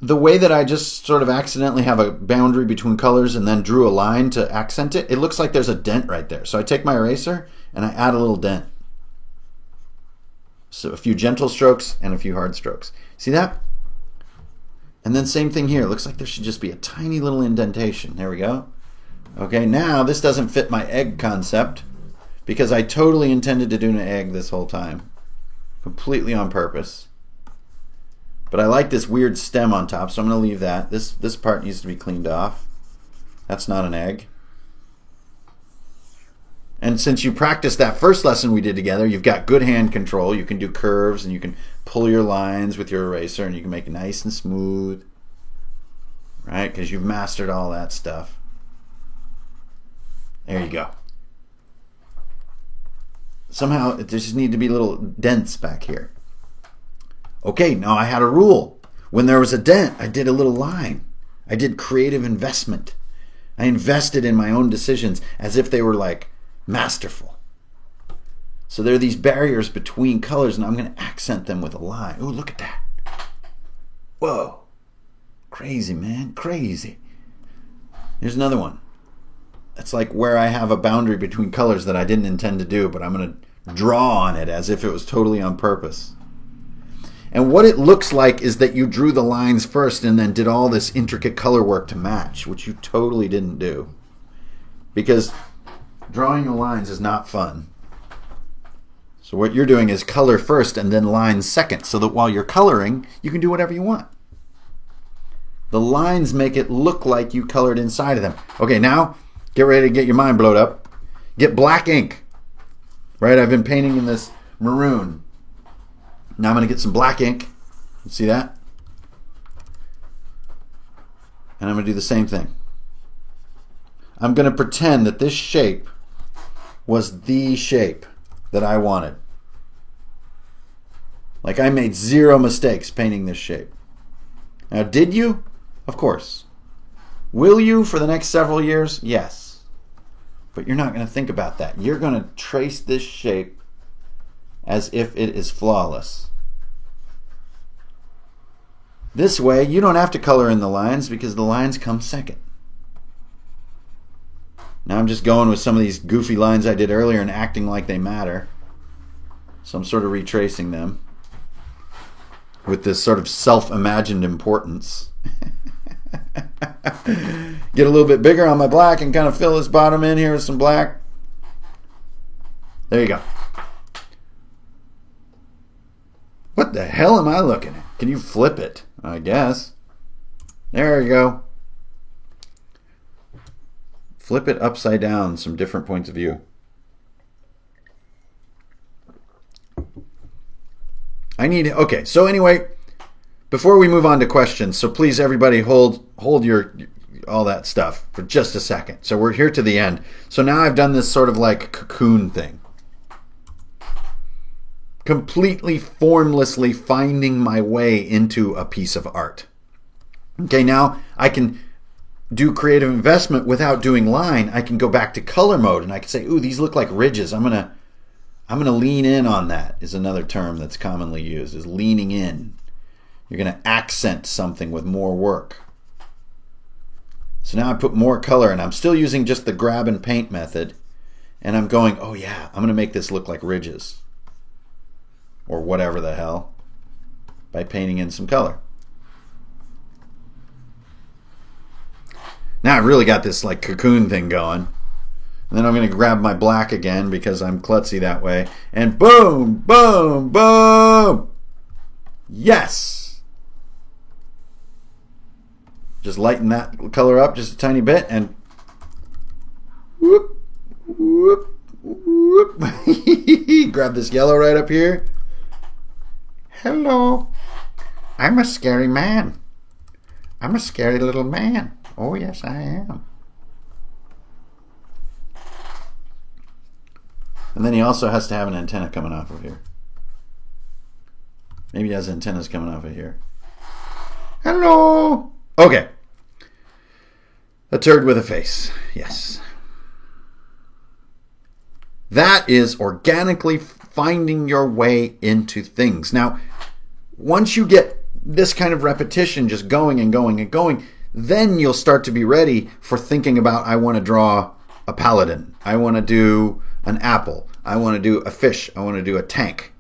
The way that I just sort of accidentally have a boundary between colors and then drew a line to accent it, it looks like there's a dent right there. So I take my eraser and I add a little dent. So a few gentle strokes and a few hard strokes. See that? And then same thing here. It looks like there should just be a tiny little indentation. There we go. Okay, now this doesn't fit my egg concept because I totally intended to do an egg this whole time. Completely on purpose. But I like this weird stem on top, so I'm going to leave that. This part needs to be cleaned off. That's not an egg. And since you practiced that first lesson we did together, you've got good hand control. You can do curves and you can pull your lines with your eraser and you can make it nice and smooth. Right? Because you've mastered all that stuff. There you go. Somehow there just need to be little dents back here. Okay, now I had a rule. When there was a dent, I did a little line. I did creative investment. I invested in my own decisions as if they were like masterful. So there are these barriers between colors, and I'm going to accent them with a line. Oh, look at that. Whoa. Crazy, man. Crazy. Here's another one. That's like where I have a boundary between colors that I didn't intend to do, but I'm going to draw on it as if it was totally on purpose. And what it looks like is that you drew the lines first and then did all this intricate color work to match, which you totally didn't do. Because drawing the lines is not fun. So what you're doing is color first and then lines second, so that while you're coloring, you can do whatever you want. The lines make it look like you colored inside of them. Okay, now get ready to get your mind blowed up. Get black ink. Right, I've been painting in this maroon. Now I'm going to get some black ink. See that? And I'm going to do the same thing. I'm going to pretend that this shape was the shape that I wanted. Like I made zero mistakes painting this shape. Now, did you? Of course. Will you for the next several years? Yes. But you're not going to think about that. You're going to trace this shape as if it is flawless. This way, you don't have to color in the lines because the lines come second. Now I'm just going with some of these goofy lines I did earlier and acting like they matter. So I'm sort of retracing them with this sort of self-imagined importance. Get a little bit bigger on my black and kind of fill this bottom in here with some black. There you go. What the hell am I looking at? Can you flip it? I guess. There you go. flip it upside down, some different points of view. Okay, so anyway, before we move on to questions, so please everybody hold your all that stuff for just a second. So we're here to the end. So now I've done this sort of like cocoon thing. Completely formlessly finding my way into a piece of art. Okay, now I can do creative investment without doing line. I can go back to color mode and I can say, ooh, these look like ridges. I'm gonna lean in on that, is another term that's commonly used, is leaning in. You're gonna accent something with more work. So now I put more color and I'm still using just the grab and paint method, and I'm going, oh yeah, I'm gonna make this look like ridges or whatever the hell by painting in some color. Now I've really got this like cocoon thing going. And then I'm going to grab my black again because I'm klutzy that way. And boom, boom, boom. Yes. Just lighten that color up just a tiny bit and whoop, whoop, whoop. Grab this yellow right up here. Hello. I'm a scary man. I'm a scary little man. Oh, yes, I am. And then he also has to have an antenna coming off of here. Maybe he has antennas coming off of here. Hello. Okay. A turd with a face. Yes. That is organically finding your way into things. Now, once you get this kind of repetition just going and going and going, then you'll start to be ready for thinking about, I want to draw a paladin. I want to do an apple. I want to do a fish. I want to do a tank.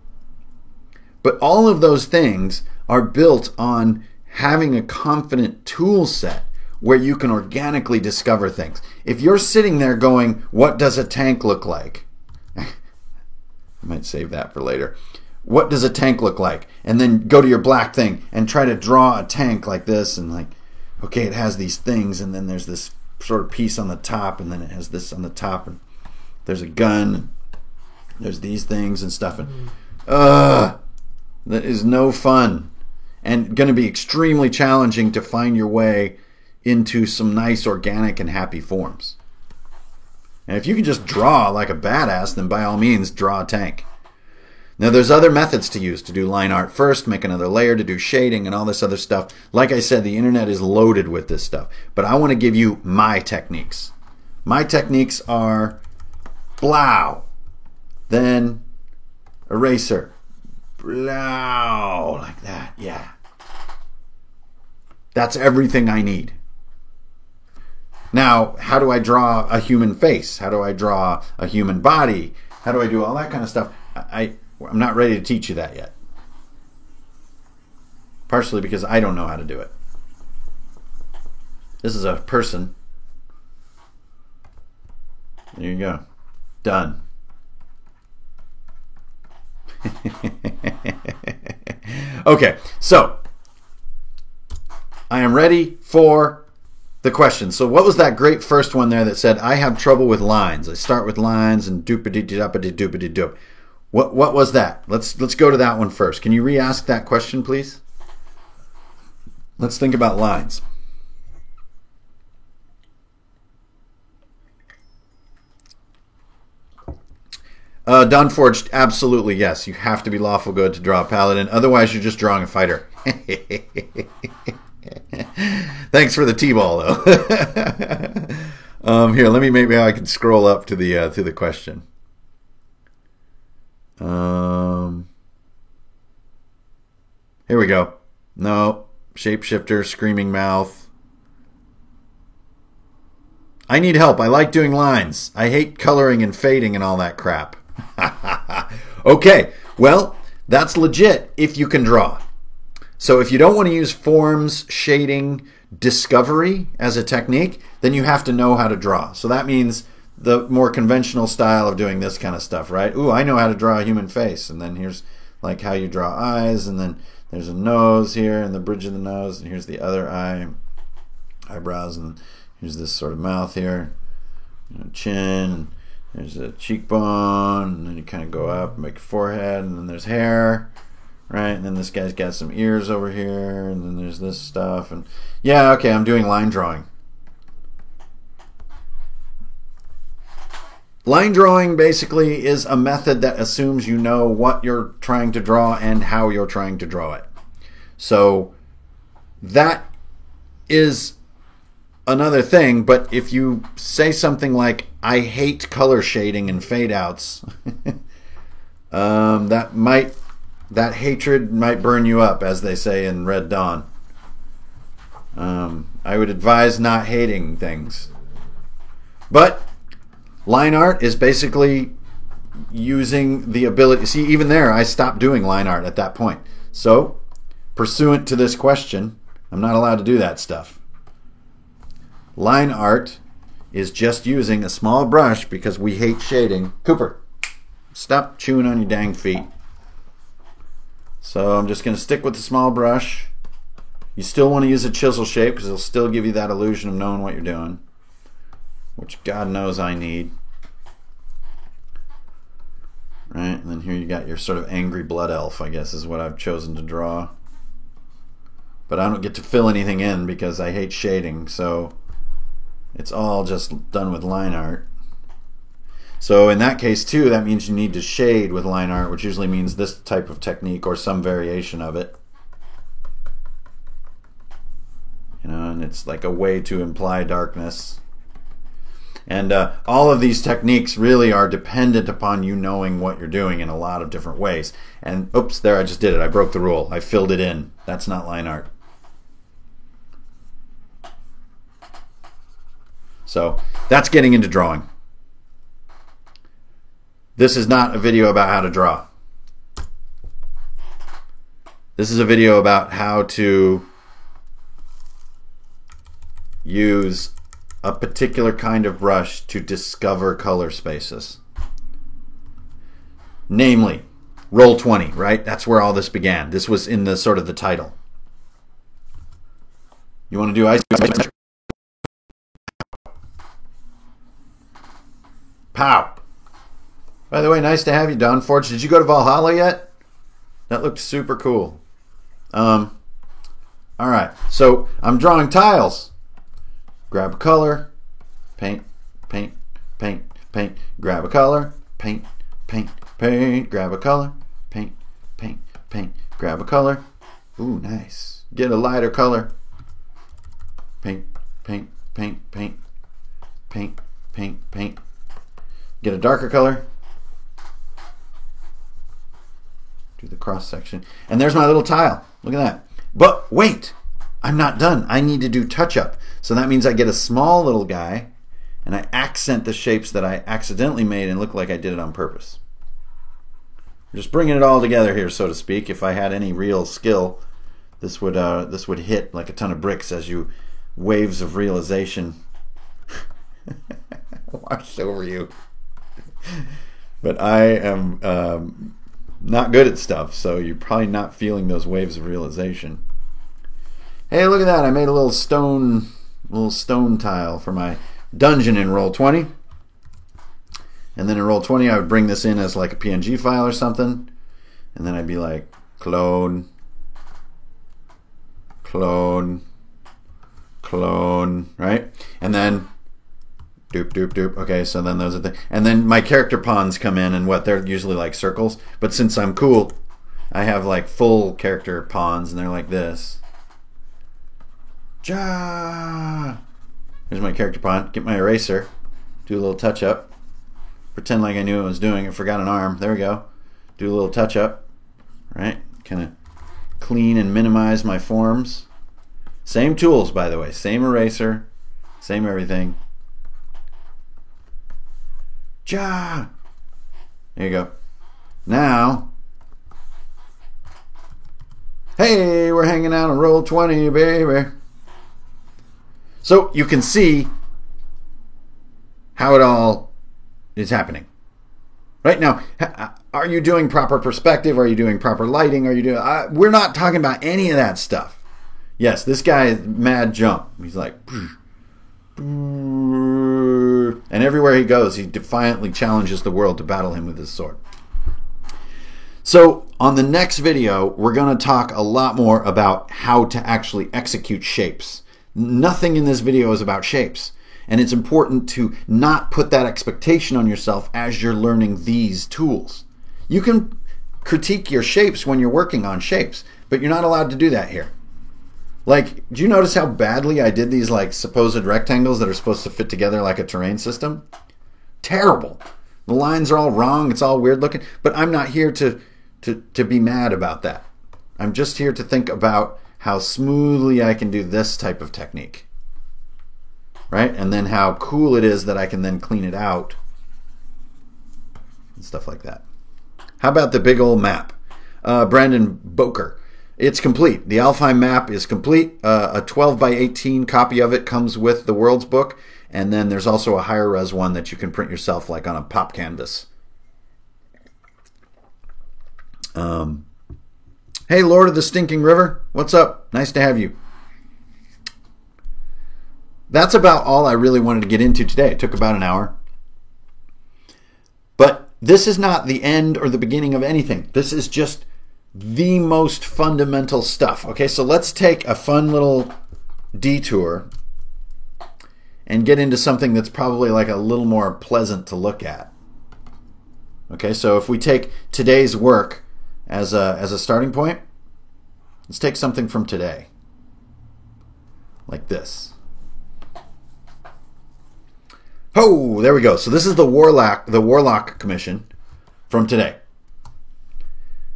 But all of those things are built on having a confident tool set where you can organically discover things. If you're sitting there going, what does a tank look like? I might save that for later. What does a tank look like? And then go to your black thing and try to draw a tank like this and like, okay, it has these things, and then there's this sort of piece on the top, and then it has this on the top, and there's a gun, there's these things and stuff, and that is no fun, and going to be extremely challenging to find your way into some nice, organic, and happy forms. And if you can just draw like a badass, then by all means, draw a tank. Now, there's other methods to use to do line art first, make another layer to do shading and all this other stuff. Like I said, the internet is loaded with this stuff. But I want to give you my techniques. My techniques are blow, then eraser, blow, like that, yeah. That's everything I need. Now, how do I draw a human face? How do I draw a human body? How do I do all that kind of stuff? I'm not ready to teach you that yet. Partially because I don't know how to do it. This is a person. There you go. Done. Okay, so I am ready for the question. So what was that great first one there that said, I have trouble with lines. I start with lines and doopity-doopity-doopity-doop. What was that? Let's go to that one first. Can you re-ask that question, please? Let's think about lines. Don Forged, absolutely yes. You have to be lawful good to draw a paladin. Otherwise, you're just drawing a fighter. Thanks for the T-ball, though. Here, maybe I can scroll up to the question. Here we go. No. Shapeshifter, screaming mouth. I need help. I like doing lines. I hate coloring and fading and all that crap. Okay. Well, that's legit if you can draw. So if you don't want to use forms, shading, discovery as a technique, then you have to know how to draw. So that means the more conventional style of doing this kind of stuff, right? Ooh, I know how to draw a human face. And then here's like how you draw eyes. And then there's a nose here and the bridge of the nose. And here's the other eyebrows. And here's this sort of mouth here. chin, and there's a cheekbone, and then you kind of go up and make a forehead, and then there's hair, right? And then this guy's got some ears over here, and then there's this stuff, and yeah, okay, I'm doing line drawing. Line drawing basically is a method that assumes you know what you're trying to draw and how you're trying to draw it. So that is another thing, but if you say something like, I hate color shading and fade outs, that hatred might burn you up, as they say in Red Dawn. I would advise not hating things. But line art is basically using the ability. See, even there, I stopped doing line art at that point. So, pursuant to this question, I'm not allowed to do that stuff. Line art is just using a small brush because we hate shading. Cooper, stop chewing on your dang feet. So I'm just going to stick with the small brush. You still want to use a chisel shape because it'll still give you that illusion of knowing what you're doing, which God knows I need. Right, and then here you got your sort of angry blood elf, I guess is what I've chosen to draw. But I don't get to fill anything in because I hate shading, so it's all just done with line art. So in that case too, that means you need to shade with line art, which usually means this type of technique or some variation of it. You know, and it's like a way to imply darkness. And all of these techniques really are dependent upon you knowing what you're doing in a lot of different ways. And oops, there, I just did it. I broke the rule. I filled it in. That's not line art. So that's getting into drawing. This is not a video about how to draw. This is a video about how to use a particular kind of brush to discover color spaces. Namely, Roll20, right? That's where all this began. This was in the sort of the title. You want to do ice? Pow! By the way, nice to have you, Don Forge. Did you go to Valhalla yet? That looked super cool. Alright, so I'm drawing tiles. Grab a color, paint, paint, paint, paint. Grab a color, paint, paint, paint. Grab a color, paint, paint, paint. Grab a color. Ooh, nice. Get a lighter color. Paint, paint, paint, paint. Paint, paint, paint. Get a darker color. Do the cross section. And there's my little tile. Look at that. But wait, I'm not done. I need to do touch up. So that means I get a small little guy and I accent the shapes that I accidentally made and look like I did it on purpose. I'm just bringing it all together here, so to speak. If I had any real skill, this would hit like a ton of bricks as you waves of realization washed over you. But I am not good at stuff, so you're probably not feeling those waves of realization. Hey, look at that! I made a little stone tile for my dungeon in Roll20. And then in Roll20, I would bring this in as like a PNG file or something, and then I'd be like, clone, clone, clone, right? And then doop, doop, doop. Okay, so then those are the... And then my character pawns come in, and they're usually like circles. But since I'm cool, I have like full character pawns, and they're like this. Ja! Here's my character pawn. Get my eraser. Do a little touch up. Pretend like I knew what I was doing. I forgot an arm. There we go. Do a little touch up. Right? Kind of clean and minimize my forms. Same tools, by the way. Same eraser. Same everything. Ja! There you go. Now, hey, we're hanging out on Roll20, baby. So you can see how it all is happening. Right now, are you doing proper perspective? Are you doing proper lighting? Are you doing? We're not talking about any of that stuff. Yes, this guy is mad jump. He's like, And everywhere he goes, he defiantly challenges the world to battle him with his sword. So on the next video, we're going to talk a lot more about how to actually execute shapes. Nothing in this video is about shapes. And it's important to not put that expectation on yourself as you're learning these tools. You can critique your shapes when you're working on shapes, but you're not allowed to do that here. Like, do you notice how badly I did these like supposed rectangles that are supposed to fit together like a terrain system? Terrible. The lines are all wrong. It's all weird looking. But I'm not here to be mad about that. I'm just here to think about how smoothly I can do this type of technique. Right? And then how cool it is that I can then clean it out and stuff like that. How about the big old map? Brandon Boker. It's complete. The Alfheim map is complete. A 12 by 18 copy of it comes with the World's Book. And then there's also a higher res one that you can print yourself like on a pop canvas. Hey, Lord of the Stinking River. What's up? Nice to have you. That's about all I really wanted to get into today. It took about an hour. But this is not the end or the beginning of anything. This is just the most fundamental stuff. Okay, so let's take a fun little detour and get into something that's probably like a little more pleasant to look at. Okay, so if we take today's work as a starting point, let's take something from today. Like this. Oh, there we go. So this is the Warlock Commission from today.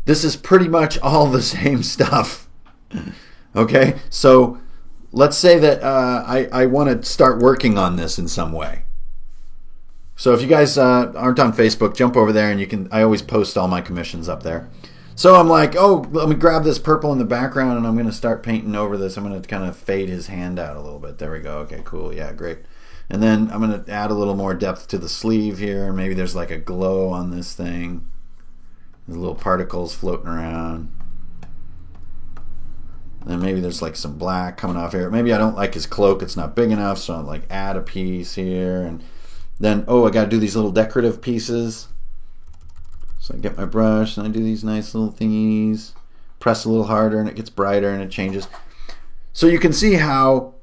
This is pretty much all the same stuff. Okay, so let's say that I want to start working on this in some way. So if you guys aren't on Facebook, jump over there and you can. I always post all my commissions up there. So I'm like, oh, let me grab this purple in the background and I'm going to start painting over this. I'm going to kind of fade his hand out a little bit. There we go. Okay, cool. Yeah, great. And then I'm going to add a little more depth to the sleeve here. Maybe there's like a glow on this thing. There's little particles floating around. And then maybe there's like some black coming off here. Maybe I don't like his cloak. It's not big enough. So I'll like add a piece here. And then, oh, I got to do these little decorative pieces. So I get my brush and I do these nice little thingies. Press a little harder and it gets brighter and it changes. So you can see how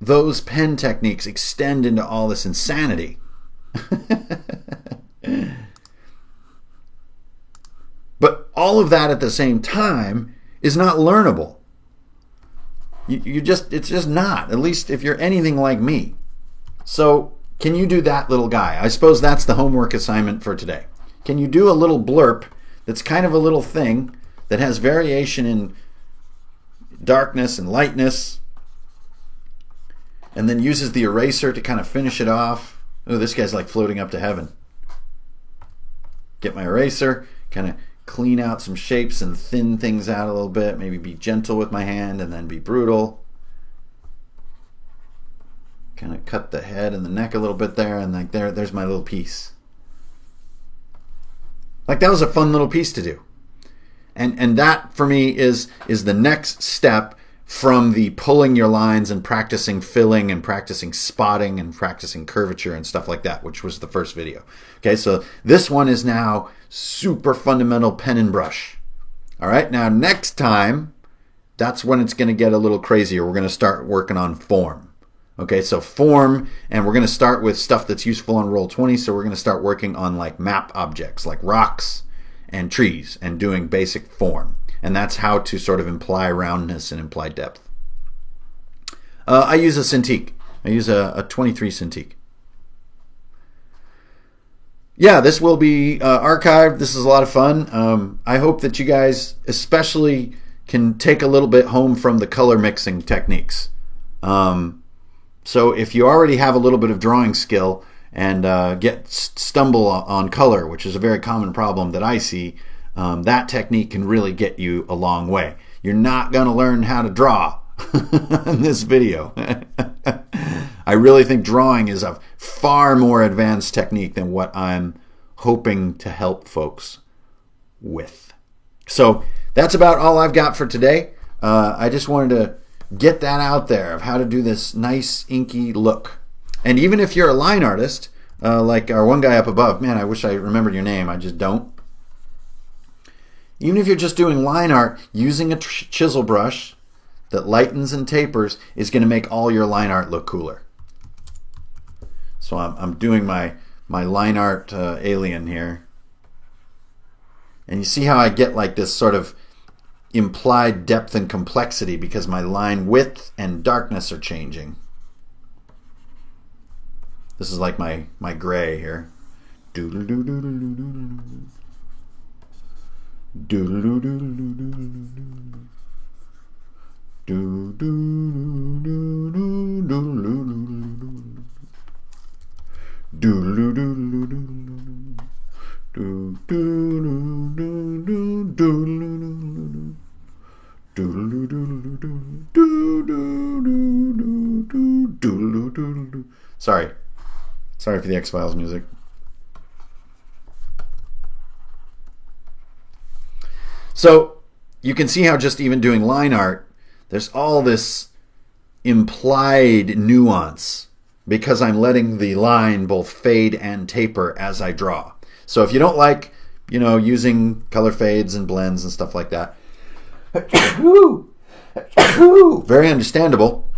those pen techniques extend into all this insanity. But all of that at the same time is not learnable. It's just not, at least if you're anything like me. So can you do that, little guy? I suppose that's the homework assignment for today. Can you do a little blurb that's kind of a little thing that has variation in darkness and lightness, and then uses the eraser to kind of finish it off? Oh, this guy's like floating up to heaven. Get my eraser, kind of clean out some shapes and thin things out a little bit. Maybe be gentle with my hand and then be brutal. Kind of cut the head and the neck a little bit there, and like there's my little piece. Like that was a fun little piece to do. And that for me is the next step from the pulling your lines and practicing filling and practicing spotting and practicing curvature and stuff like that, which was the first video. Okay, so this one is now super fundamental pen and brush. All right, now next time, that's when it's going to get a little crazier. We're going to start working on form. Okay, so form, and we're going to start with stuff that's useful on Roll20. So we're going to start working on like map objects, like rocks and trees, and doing basic form. And that's how to sort of imply roundness and imply depth. I use a Cintiq. I use a 23 Cintiq. Yeah, this will be archived. This is a lot of fun. I hope that you guys especially can take a little bit home from the color mixing techniques. So if you already have a little bit of drawing skill and stumble on color, which is a very common problem that I see, that technique can really get you a long way. You're not going to learn how to draw in this video. I really think drawing is a far more advanced technique than what I'm hoping to help folks with. So that's about all I've got for today. I just wanted to get that out there of how to do this nice inky look. And even if you're a line artist, like our one guy up above, man, I wish I remembered your name. I just don't. Even if you're just doing line art, using a chisel brush that lightens and tapers is going to make all your line art look cooler. So I'm doing my line art alien here. And you see how I get like this sort of implied depth and complexity because my line width and darkness are changing. This is like my gray here. Sorry for the X-Files music. So you can see how just even doing line art, there's all this implied nuance because I'm letting the line both fade and taper as I draw. So if you don't like, using color fades and blends and stuff like that, very understandable,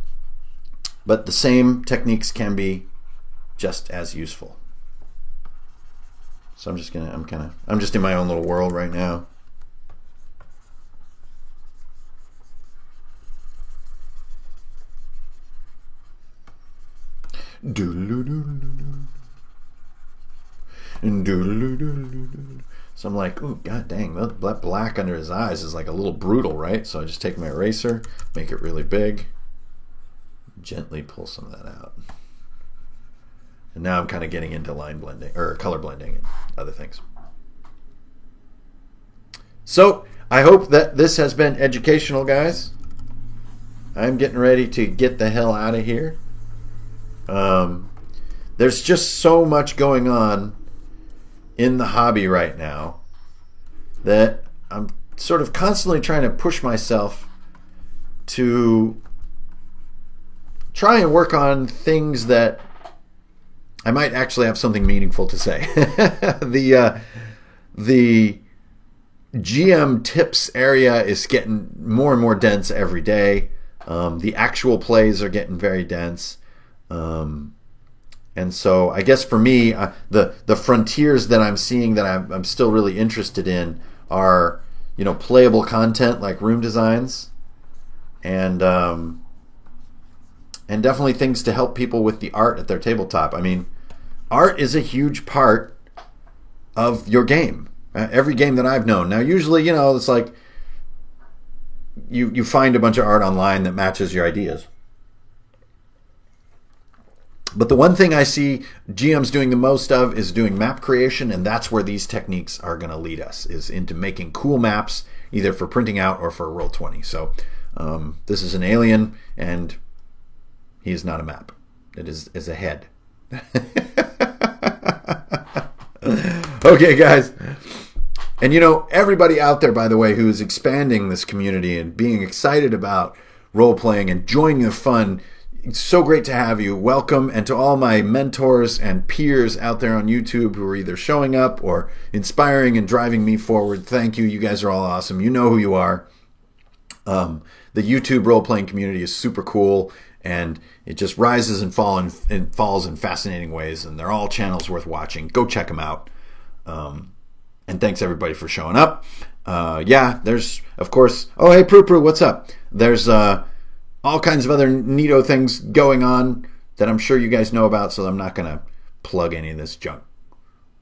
but the same techniques can be just as useful. So I'm just in my own little world right now. So I'm like, ooh, god dang, that black under his eyes is like a little brutal, right? So I just take my eraser, make it really big, gently pull some of that out. And now I'm kind of getting into line blending, or color blending and other things. So I hope that this has been educational, guys. I'm getting ready to get the hell out of here. There's just so much going on in the hobby right now that I'm sort of constantly trying to push myself to try and work on things that I might actually have something meaningful to say. The GM tips area is getting more and more dense every day. The actual plays are getting very dense. And so I guess for me, the frontiers that I'm seeing that I'm still really interested in are, playable content like room designs and definitely things to help people with the art at their tabletop. I mean, art is a huge part of your game. Every game that I've known. Now, usually, it's like you find a bunch of art online that matches your ideas. But the one thing I see GMs doing the most of is doing map creation, and that's where these techniques are going to lead us, is into making cool maps, either for printing out or for Roll20. So this is an alien, and he is not a map. It is a head. Okay, guys. And everybody out there, by the way, who is expanding this community and being excited about role-playing and joining the fun, it's so great to have you. Welcome. And to all my mentors and peers out there on YouTube who are either showing up or inspiring and driving me forward, thank you. You guys are all awesome. You know who you are. The YouTube role-playing community is super cool, and it just rises and falls in fascinating ways, and they're all channels worth watching. Go check them out. And thanks everybody for showing up. There's, of course, oh, hey, Prue, what's up? There's all kinds of other neato things going on that I'm sure you guys know about, so I'm not going to plug any of this junk.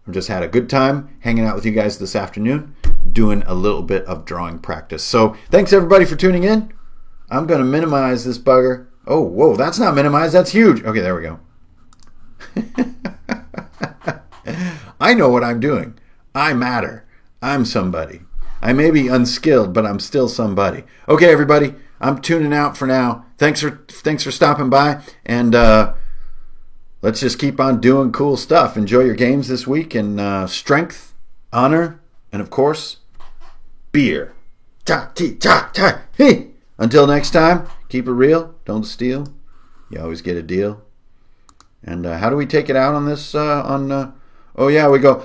I've just had a good time hanging out with you guys this afternoon, doing a little bit of drawing practice. So thanks everybody for tuning in. I'm going to minimize this bugger. Oh, whoa, that's not minimized. That's huge. Okay, there we go. I know what I'm doing. I matter. I'm somebody. I may be unskilled, but I'm still somebody. Okay, everybody, I'm tuning out for now. Thanks for stopping by, and let's just keep on doing cool stuff. Enjoy your games this week, and strength, honor, and of course, beer. Ta ti ta ta. Hey. Until next time, Keep it real. Don't steal. You always get a deal. And how do we take it out on this? Oh yeah, we go.